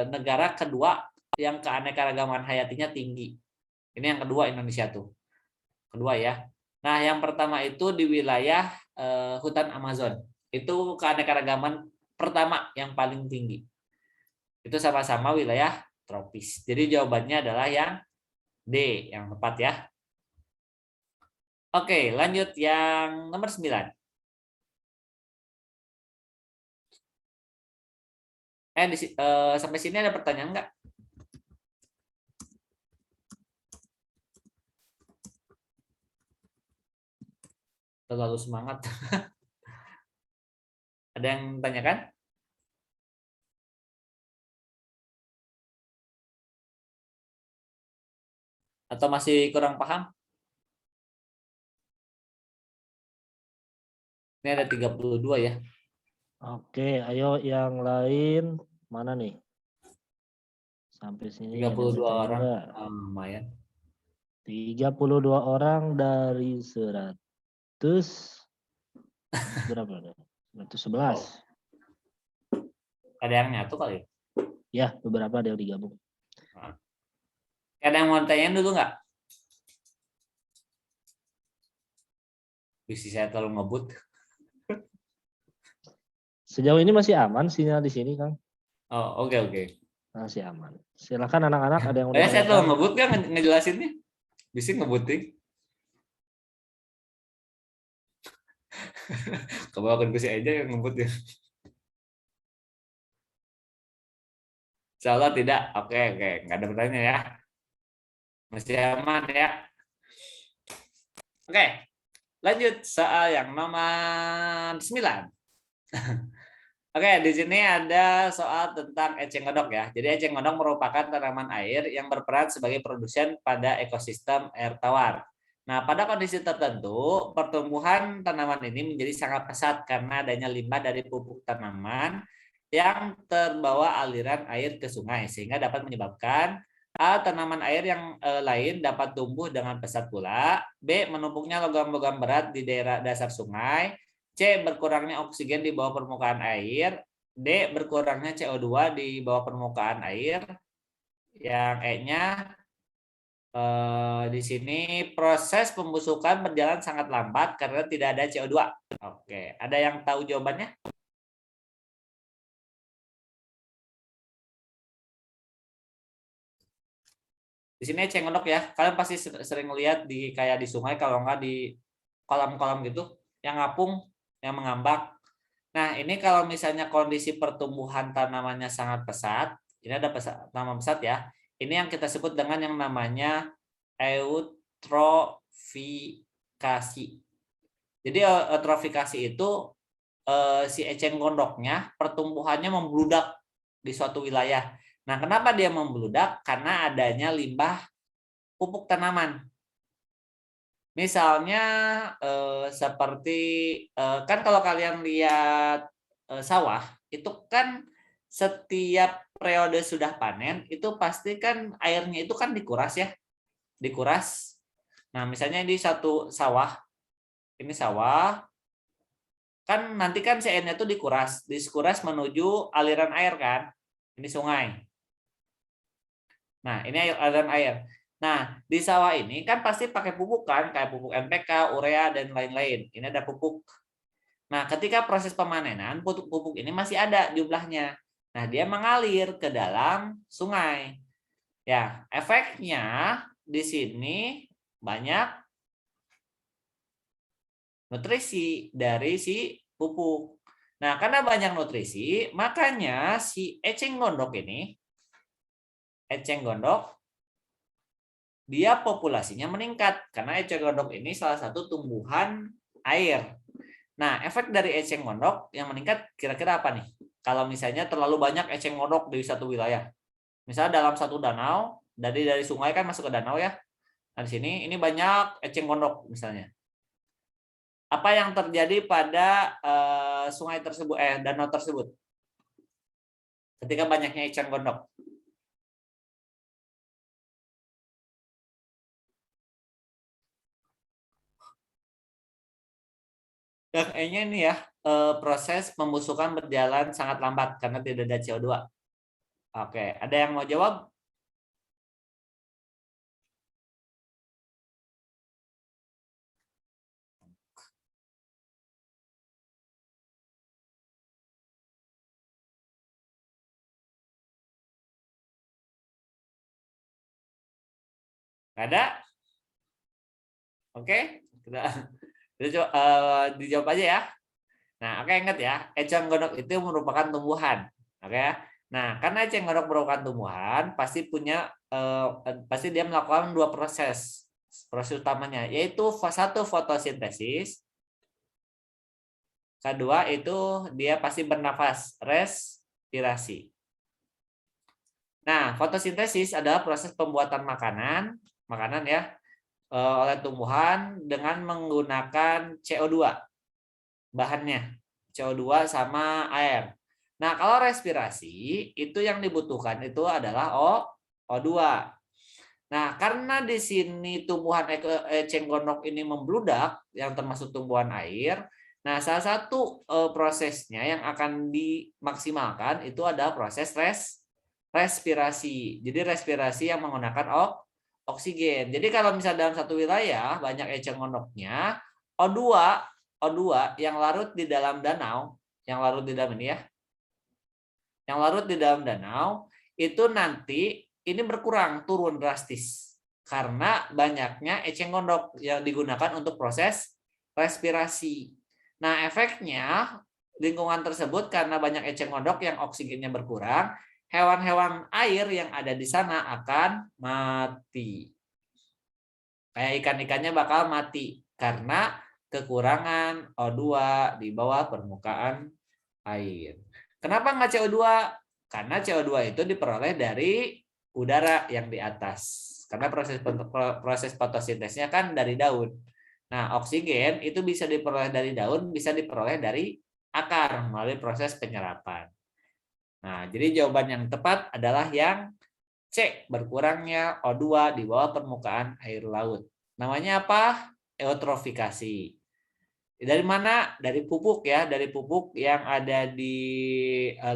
S2: negara kedua yang keanekaragaman hayatinya tinggi. Ini yang kedua Indonesia tuh. Kedua ya. Nah, yang pertama itu di wilayah hutan Amazon. Itu keanekaragaman pertama yang paling tinggi. Itu sama-sama wilayah tropis. Jadi jawabannya adalah yang D, yang tepat ya. Oke, lanjut yang nomor 9. Sampai sini ada pertanyaan nggak? Terlalu semangat. Ada yang tanyakan? Atau masih kurang paham? Ini ada 32 ya.
S1: Oke, ayo yang lain mana nih? Sampai sini ada
S2: 32
S1: bertanya
S2: orang.
S1: enggak?
S2: Lumayan.
S1: 32 orang dari 100 berapa? 111.
S2: Oh. Ada yang nyatu kali?
S1: Ya, beberapa ada yang digabung.
S2: Ada yang mau tanyain dulu nggak? Visi saya terlalu ngebut.
S1: Sejauh ini masih aman sinyal di sini, Kang?
S2: Oh, oke.
S1: Masih aman. Silakan anak-anak ada yang udah
S2: Saya terlalu
S1: tanyakan.
S2: ngebut kan ngejelasinnya? Bisa ngebutin. Kebawakan gue aja yang ngebut ya. Insya Allah tidak. Oke. Nggak ada pertanyaan ya. Masih aman ya. Oke. Lanjut soal yang nomor 9. Oke, di sini ada soal tentang eceng gondok ya. Jadi eceng gondok merupakan tanaman air yang berperan sebagai produsen pada ekosistem air tawar. Nah, pada kondisi tertentu, pertumbuhan tanaman ini menjadi sangat pesat karena adanya limbah dari pupuk tanaman yang terbawa aliran air ke sungai, sehingga dapat menyebabkan A. Tanaman air yang lain dapat tumbuh dengan pesat pula. B. Menumpuknya logam-logam berat di daerah dasar sungai. C. Berkurangnya oksigen di bawah permukaan air. D. Berkurangnya CO2 di bawah permukaan air. Yang E-nya di sini proses pembusukan berjalan sangat lambat karena tidak ada CO2. Oke, ada yang tahu jawabannya? Di sini eceng gondok ya. Kalian pasti sering lihat di kayak di sungai kalau nggak di kolam-kolam gitu yang ngapung, yang mengambang. Nah, ini kalau misalnya kondisi pertumbuhan tanamannya sangat pesat, ini ada tanaman pesat ya. Ini yang kita sebut dengan yang namanya eutrofikasi. Jadi eutrofikasi itu si eceng gondoknya pertumbuhannya membludak di suatu wilayah. Nah, kenapa dia membludak? Karena adanya limbah pupuk tanaman. Misalnya seperti kan kalau kalian lihat sawah itu kan setiap periode sudah panen itu pasti kan airnya itu kan dikuras ya, dikuras. Nah, misalnya di satu sawah, ini sawah, kan nanti kan si airnya itu dikuras menuju aliran air kan, ini sungai. Nah, ini aliran air. Nah, di sawah ini kan pasti pakai pupuk kan, kayak pupuk NPK, urea, dan lain-lain. Ini ada pupuk. Nah, ketika proses pemanenan, pupuk ini masih ada jumlahnya. Nah, dia mengalir ke dalam sungai. Ya, efeknya di sini banyak nutrisi dari si pupuk. Nah, karena banyak nutrisi, makanya si eceng gondok ini, dia populasinya meningkat karena eceng gondok ini salah satu tumbuhan air. Nah, efek dari eceng gondok yang meningkat kira-kira apa nih? Kalau misalnya terlalu banyak eceng gondok di satu wilayah. Misalnya dalam satu danau, dari sungai kan masuk ke danau ya. Nah, di sini ini banyak eceng gondok misalnya. Apa yang terjadi pada sungai tersebut danau tersebut? Ketika banyaknya eceng gondok. Dan kayaknya ini ya proses pembusukan berjalan sangat lambat karena tidak ada CO2. Oke, ada yang mau jawab? Nggak ada? Oke, dijawab aja ya. Nah, oke, ingat ya, eceng gondok itu merupakan tumbuhan. Oke ya. Nah, karena eceng gondok merupakan tumbuhan, pasti dia melakukan dua proses. Proses utamanya yaitu satu fotosintesis, kedua itu dia pasti bernafas, respirasi. Nah, fotosintesis adalah proses pembuatan makanan ya, oleh tumbuhan dengan menggunakan CO2 bahannya, CO2 sama air. Nah, kalau respirasi itu yang dibutuhkan itu adalah O2. Nah, karena di sini tumbuhan eceng gondok ini membludak yang termasuk tumbuhan air. Nah, salah satu prosesnya yang akan dimaksimalkan itu adalah proses respirasi. Jadi respirasi yang menggunakan oksigen. Jadi kalau misalnya dalam satu wilayah banyak eceng gondoknya, O2 yang larut di dalam danau, yang larut di dalam ini ya, yang larut di dalam danau itu nanti ini berkurang, turun drastis karena banyaknya eceng gondok yang digunakan untuk proses respirasi. Nah, efeknya lingkungan tersebut karena banyak eceng gondok yang oksigennya berkurang, hewan-hewan air yang ada di sana akan mati. Kayak ikan-ikannya bakal mati karena kekurangan O2 di bawah permukaan air. Kenapa nggak CO2? Karena CO2 itu diperoleh dari udara yang di atas. Karena proses fotosintesnya kan dari daun. Nah, oksigen itu bisa diperoleh dari daun, bisa diperoleh dari akar melalui proses penyerapan. Nah, jadi jawaban yang tepat adalah yang C, berkurangnya O2 di bawah permukaan air laut. Namanya apa? Eutrofikasi. Dari mana? Dari pupuk ya, dari pupuk yang ada di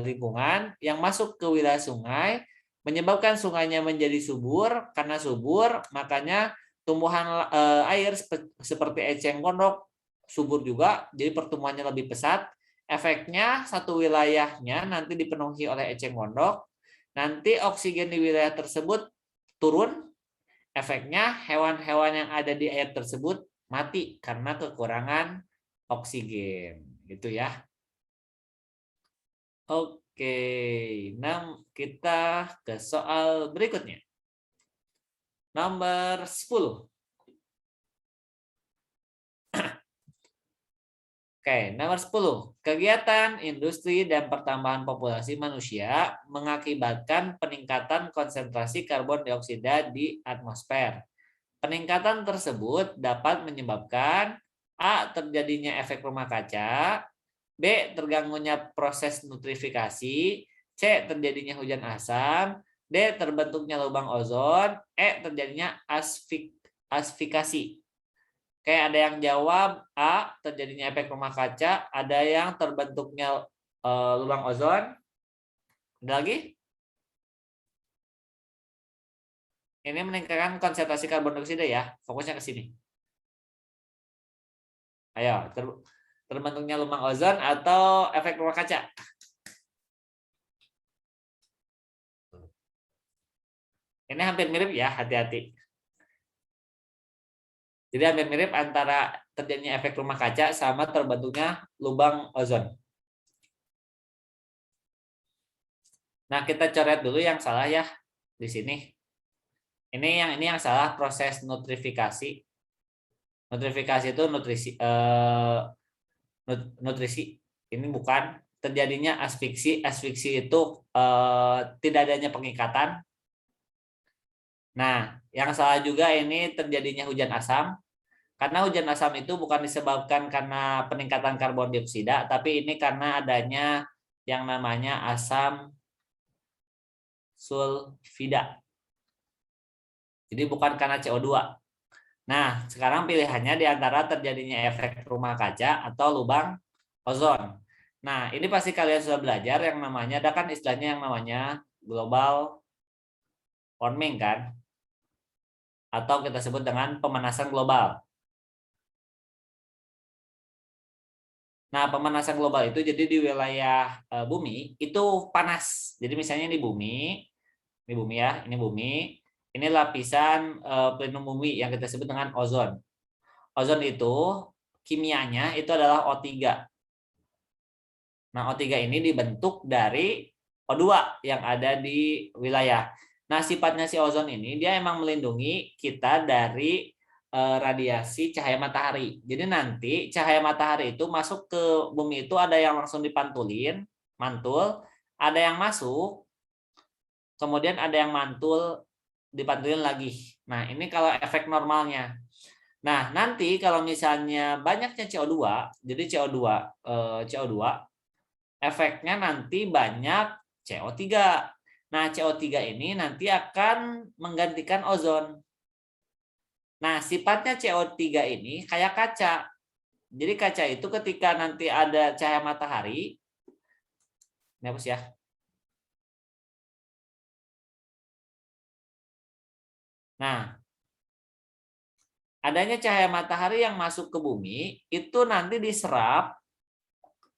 S2: lingkungan yang masuk ke wilayah sungai, menyebabkan sungainya menjadi subur. Karena subur, makanya tumbuhan air seperti eceng gondok subur juga, jadi pertumbuhannya lebih pesat. Efeknya satu wilayahnya nanti dipenuhi oleh eceng gondok, nanti oksigen di wilayah tersebut turun, efeknya hewan-hewan yang ada di air tersebut mati karena kekurangan oksigen gitu ya. Oke, nah kita ke soal berikutnya. Nomor 10. Oke, nomor 10. Kegiatan industri dan pertambahan populasi manusia mengakibatkan peningkatan konsentrasi karbon dioksida di atmosfer. Peningkatan tersebut dapat menyebabkan A. Terjadinya efek rumah kaca, B. Terganggunya proses nutrifikasi, C. Terjadinya hujan asam, D. Terbentuknya lubang ozon, E. Terjadinya asfikasi. Oke, ada yang jawab A. Terjadinya efek rumah kaca, ada yang terbentuknya lubang ozon. Ada lagi? Ini meningkatkan konsentrasi karbon dioksida ya, fokusnya ke sini. Ayo, terbentuknya lubang ozon atau efek rumah kaca? Ini hampir mirip ya, hati-hati. Jadi hampir mirip antara terjadinya efek rumah kaca sama terbentuknya lubang ozon. Nah, kita coret dulu yang salah ya di sini. Ini yang salah proses nutrifikasi. Nutrifikasi itu nutrisi. Ini bukan terjadinya asfiksi. Asfiksi itu tidak adanya pengikatan. Nah, yang salah juga ini terjadinya hujan asam. Karena hujan asam itu bukan disebabkan karena peningkatan karbon dioksida, tapi ini karena adanya yang namanya asam sulfida. Jadi bukan karena CO2. Nah, sekarang pilihannya di antara terjadinya efek rumah kaca atau lubang ozon. Nah, ini pasti kalian sudah belajar yang namanya, ada kan istilahnya yang namanya global warming kan? Atau kita sebut dengan pemanasan global. Nah, pemanasan global itu jadi di wilayah bumi itu panas. Jadi misalnya ini bumi ya, ini bumi. Ini lapisan pelindung bumi yang kita sebut dengan ozon. Ozon itu kimianya itu adalah O3. Nah, O3 ini dibentuk dari O2 yang ada di wilayah. Nah, sifatnya si ozon ini dia emang melindungi kita dari radiasi cahaya matahari. Jadi nanti cahaya matahari itu masuk ke bumi itu ada yang langsung dipantulin, mantul, ada yang masuk, kemudian ada yang mantul, dipantulin lagi. Nah, ini kalau efek normalnya. Nah, nanti kalau misalnya banyaknya CO2, jadi CO2 efeknya nanti banyak CO3. Nah, CO3 ini nanti akan menggantikan ozon. Nah, sifatnya CO3 ini kayak kaca. Jadi kaca itu ketika nanti ada cahaya matahari, ini hapus ya. Nah, adanya cahaya matahari yang masuk ke bumi, itu nanti diserap,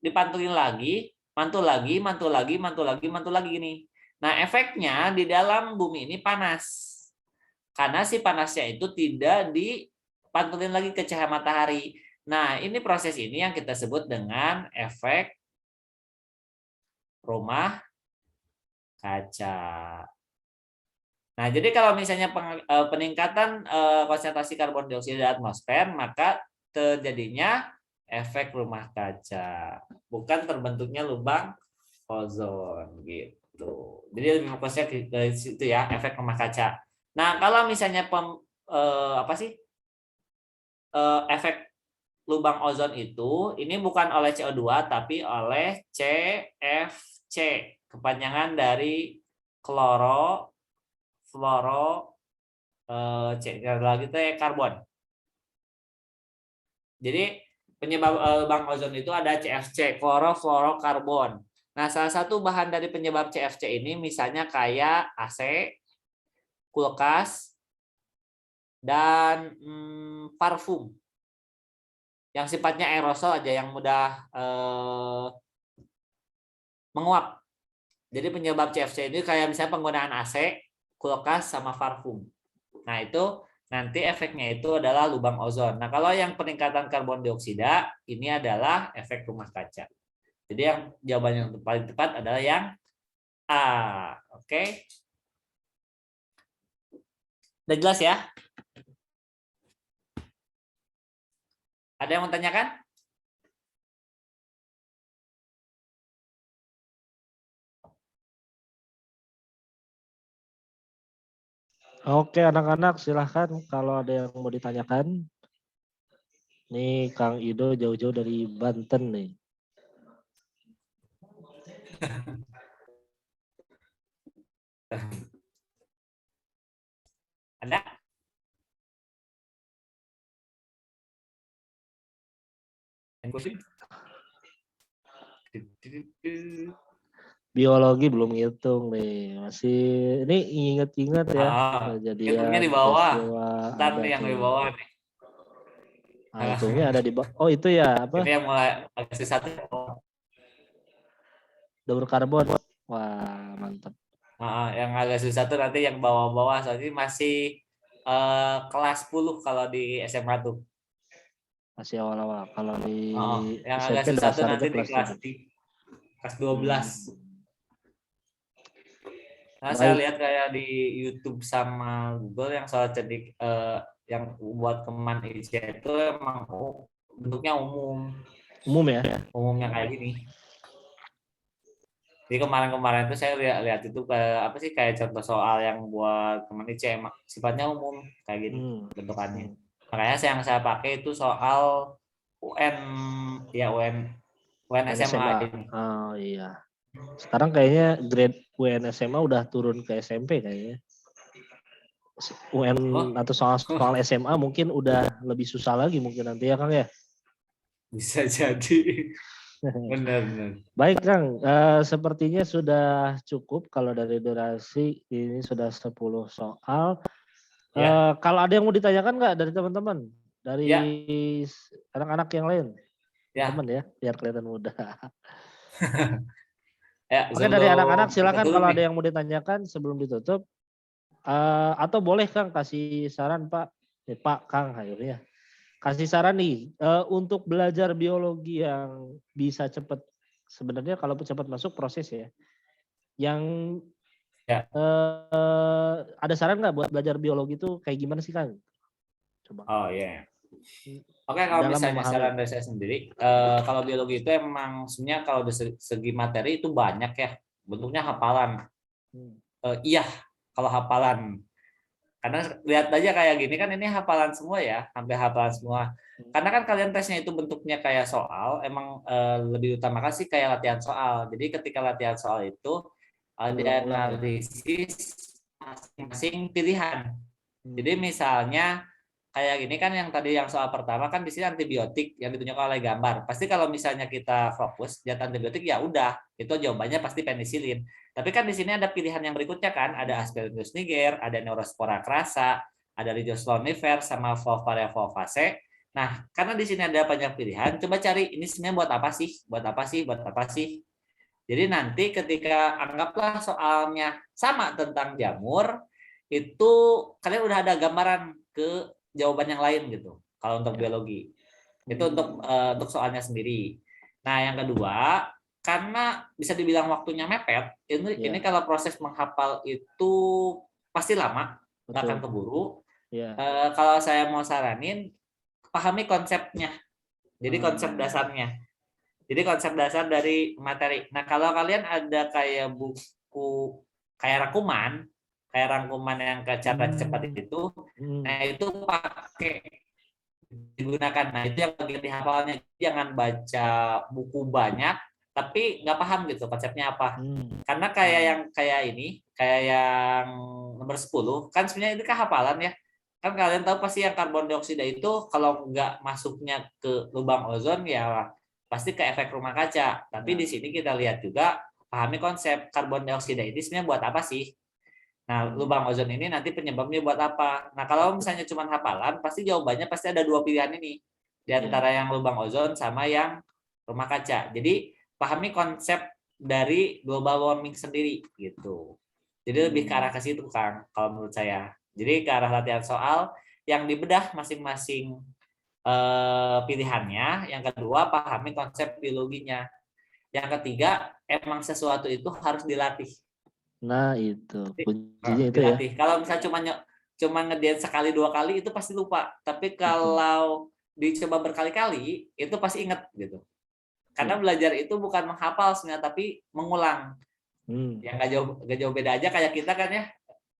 S2: dipantulin lagi, mantul lagi, mantul lagi, mantul lagi, mantul lagi gini. Nah, efeknya di dalam bumi ini panas. Karena si panasnya itu tidak dipantulin lagi ke cahaya matahari. Nah, ini proses ini yang kita sebut dengan efek rumah kaca. Nah, jadi kalau misalnya peningkatan konsentrasi karbon dioksida di atmosfer, maka terjadinya efek rumah kaca, bukan terbentuknya lubang ozon gitu. Jadi lebih fokusnya ke situ ya, efek rumah kaca. Nah, kalau misalnya efek lubang ozon itu ini bukan oleh CO2 tapi oleh CFC, kepanjangan dari kloro fluoro C lagi itu karbon. Jadi penyebab lubang ozon itu ada CFC, klorofluorokarbon. Nah, salah satu bahan dari penyebab CFC ini misalnya kayak AC, kulkas, dan parfum. Yang sifatnya aerosol aja yang mudah menguap. Jadi penyebab CFC ini kayak misalnya penggunaan AC, kulkas, sama parfum. Nah, itu nanti efeknya itu adalah lubang ozon. Nah, kalau yang peningkatan karbon dioksida ini adalah efek rumah kaca. Jadi yang jawaban yang paling tepat adalah yang A. Oke. Udah jelas ya? Ada yang mau tanyakan?
S1: Oke, anak-anak silahkan kalau ada yang mau ditanyakan. Nih Kang Ido jauh-jauh dari Banten nih.
S2: Ada?
S1: Biologi belum ngitung nih. Masih ini inget-inget ya
S2: Hitungnya
S1: kejadian
S2: di bawah.
S1: peristiwa
S2: Ntar
S1: ada
S2: nih yang di
S1: tuh.
S2: bawah nih.
S1: Nah, hitungnya ada di bawah. Oh, itu ya apa?
S2: Ini yang mulai agak satu.
S1: Daur karbon. Wah, mantap.
S2: Yang agak susah tuh nanti yang bawah-bawah soalnya masih kelas 10 kalau di SMA tuh.
S1: Masih awal-awal. Kalau di
S2: Yang agak
S1: SMP
S2: susah tuh
S1: dasarnya
S2: nanti di
S1: kelas
S2: kelas
S1: 7.
S2: kelas 12. Nah, saya
S1: Baik.
S2: lihat kayak di YouTube sama Google yang soal cerdik yang buat teman IC itu emang bentuknya umum.
S1: Umum ya?
S2: Umumnya kayak gini. Jadi kemarin-kemarin itu saya lihat itu apa sih kayak contoh soal yang buat teman IC emang sifatnya umum kayak gini bentukannya. Makanya yang saya pakai itu soal UN ya UN SMA
S1: SMA.
S2: ini.
S1: Oh iya. Sekarang kayaknya grade UN SMA udah turun ke SMP kayaknya. UN atau soal SMA mungkin udah lebih susah lagi mungkin nanti ya Kang ya.
S2: Bisa jadi. Benar.
S1: Baik Kang, sepertinya sudah cukup kalau dari durasi ini sudah 10 soal.
S2: Ya.
S1: Kalau ada yang mau ditanyakan nggak dari teman-teman? Dari
S2: Ya.
S1: anak-anak yang lain?
S2: Ya.
S1: Teman ya, biar kelihatan muda.
S2: Ya,
S1: Oke, dari anak-anak
S2: sebelum kita
S1: silakan
S2: tutup
S1: kalau ada
S2: nih.
S1: yang mau ditanyakan sebelum ditutup. Atau boleh Kang kasih saran Pak. Pak Kang akhirnya. Kasih saran nih untuk belajar biologi yang bisa cepat. Sebenarnya kalau cepat masuk proses ya. Yang
S2: Ya.
S1: ada saran nggak buat belajar biologi itu kayak gimana sih Kang? Coba.
S2: Oh ya. Oke, kalau
S1: Dalam
S2: misalnya
S1: memahami.
S2: saran dari saya sendiri, kalau biologi itu emang sebenarnya kalau dari segi materi itu banyak ya, bentuknya hafalan. Iya, kalau hafalan. Karena lihat aja kayak gini kan ini hafalan semua ya, hampir hafalan semua. Karena kan kalian tesnya itu bentuknya kayak soal, emang lebih utamakan sih kayak latihan soal. Jadi ketika latihan soal itu
S1: Ulang-ulang ya.
S2: dianalisis masing-masing pilihan. Jadi misalnya kayak gini kan yang tadi yang soal pertama kan di sini antibiotik yang ditunjukkan oleh gambar. Pasti kalau misalnya kita fokus lihat antibiotik ya udah, itu jawabannya pasti penisilin. Tapi kan di sini ada pilihan yang berikutnya kan, ada Aspergillus niger, ada Neurospora crassa, ada Rhizoslonifer sama Volvaria volvaceae. Nah, karena di sini ada banyak pilihan, coba cari ini sebenarnya buat apa sih? Buat apa sih? Buat apa sih? Jadi nanti ketika anggaplah soalnya sama tentang jamur, itu kalian udah ada gambaran ke jawaban yang lain gitu. Kalau untuk biologi itu untuk soalnya sendiri. Nah yang kedua, karena bisa dibilang waktunya mepet, ini kalau proses menghafal itu pasti lama, nggak akan keburu. Kalau saya mau saranin, pahami konsepnya. Jadi konsep dasarnya. Jadi konsep dasar dari materi. Nah kalau kalian ada kayak buku kayak rangkuman yang ke cara cepat itu, nah itu pakai digunakan. Nah itu yang bagian dihafalnya. Jangan baca buku banyak, tapi nggak paham gitu konsepnya apa. Karena kayak yang nomor 10 kan sebenarnya itu kan hafalan ya. Kan kalian tahu pasti yang karbon dioksida itu kalau nggak masuknya ke lubang ozon ya pasti ke efek rumah kaca. Tapi di sini kita lihat juga pahami konsep karbon dioksida ini sebenarnya buat apa sih? Nah, lubang ozon ini nanti penyebabnya buat apa? Nah, kalau misalnya cuma hafalan, pasti jawabannya pasti ada dua pilihan ini. Di antara yang lubang ozon sama yang rumah kaca. Jadi, pahami konsep dari global warming sendiri gitu. Jadi lebih ke arah ke situ, Kang, kalau menurut saya. Jadi ke arah latihan soal yang dibedah masing-masing pilihannya. Yang kedua, pahami konsep biologinya. Yang ketiga, emang sesuatu itu harus dilatih.
S1: Nah, itu kuncinya itu ya.
S2: Dilatih. Kalau misalnya cuma ngediet sekali 2 kali itu pasti lupa. Tapi kalau dicoba berkali-kali itu pasti inget gitu. Karena belajar itu bukan menghafal sebenarnya tapi mengulang. Yang gak jauh beda aja kayak kita kan ya.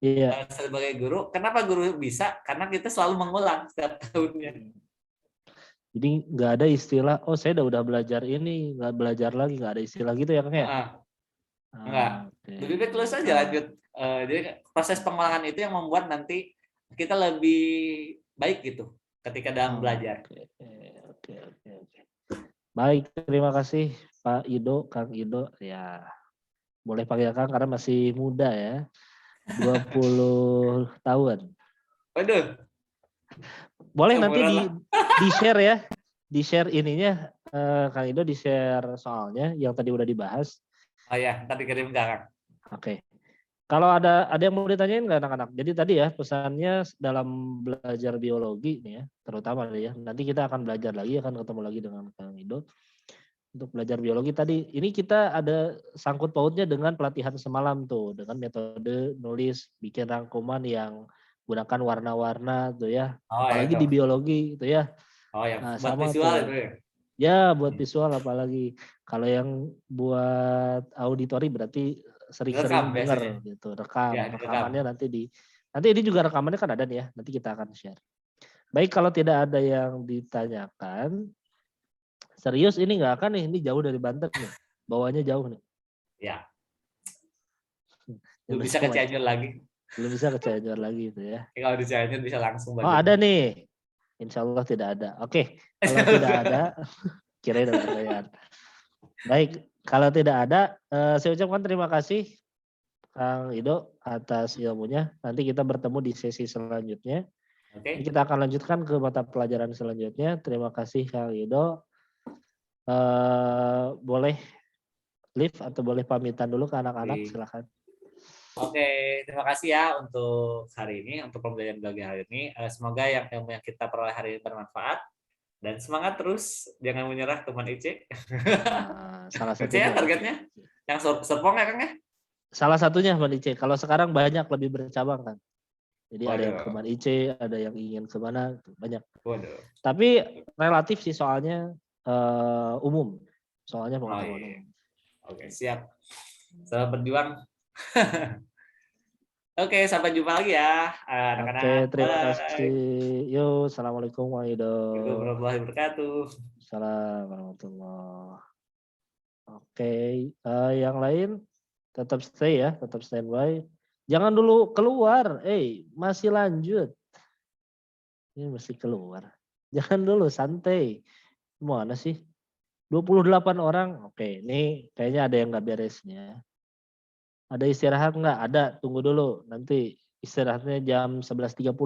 S1: Iya.
S2: Sebagai guru, kenapa guru bisa? Karena kita selalu mengulang setiap tahunnya.
S1: Jadi nggak ada istilah, oh saya udah belajar ini, nggak belajar lagi, nggak ada istilah gitu ya Kang ya?
S2: Enggak.
S1: Okay.
S2: Lebih baik terus aja lanjut. Jadi proses pengulangan itu yang membuat nanti kita lebih baik gitu ketika dalam belajar.
S1: Oke. Baik, terima kasih Pak Ido, Kang Ido. Ya, boleh panggil Kang karena masih muda ya. 20 tahun.
S2: Waduh.
S1: Boleh nanti di-share ya. Di-share ininya Kang Ido di-share soalnya yang tadi udah dibahas.
S2: Oh ya, tadi kirim ke Kang.
S1: Oke. Kalau ada yang mau ditanyain nggak anak-anak? Jadi tadi ya pesannya dalam belajar biologi nih ya, terutama ya. Nanti kita akan belajar lagi, akan ketemu lagi dengan Kang Ido untuk belajar biologi tadi. Ini kita ada sangkut pautnya dengan pelatihan semalam tuh, dengan metode nulis, bikin rangkuman yang gunakan warna-warna tuh ya. Apalagi di biologi itu ya.
S2: Oh ya,
S1: Nah,
S2: buat
S1: sama
S2: visual
S1: tuh.
S2: itu ya.
S1: Ya, buat visual apalagi. Kalau yang buat auditori berarti sering-sering dengar gitu, rekamannya nanti ini juga rekamannya kan ada nih ya, nanti kita akan share. Baik, kalau tidak ada yang ditanyakan, serius ini nggak akan nih, ini jauh dari Banten nih, bawahnya jauh nih.
S2: Ya. Belum bisa ke Cianjur lagi.
S1: Belum bisa ke Cianjur lagi itu ya.
S2: Kalau di Cianjur bisa langsung.
S1: Oh ada nih, insya Allah tidak ada. Oke, kalau tidak ada, kirain ada pertanyaan. Baik, kalau tidak ada, saya ucapkan terima kasih Kang Ido atas ilmunya. Nanti kita bertemu di sesi selanjutnya. Kita akan lanjutkan ke mata pelajaran selanjutnya. Terima kasih Kang Ido. Boleh live atau boleh pamitan dulu ke anak-anak, silakan.
S2: Oke, terima kasih ya untuk hari ini, untuk pembelajaran bagi hari ini. Semoga ilmu yang kita peroleh hari ini bermanfaat. Dan semangat terus, jangan menyerah teman Ice.
S1: Salah satunya.
S2: Targetnya yang serpong ya Kang ya?
S1: Salah satunya Teman Ice. Kalau sekarang banyak lebih bercabang kan. Jadi ada yang ke Teman Ice, ada yang ingin kemana, banyak.
S2: Waduh.
S1: Tapi relatif sih soalnya umum. Soalnya pengetahuan umum.
S2: Oke, siap. Selamat berjuang. Oke, sampai jumpa lagi ya anak-anak.
S1: Oke, terima kasih. Yuk, assalamualaikum
S2: warahmatullahi wabarakatuh.
S1: Assalamualaikum warahmatullahi. Oke, yang lain tetap stay ya, tetap standby. Jangan dulu keluar, masih lanjut. Ini mesti keluar. Jangan dulu, santai. Mana sih? 28 orang. Oke, ini kayaknya ada yang nggak beresnya. Ada istirahat nggak? Ada, tunggu dulu. Nanti istirahatnya jam 11.30.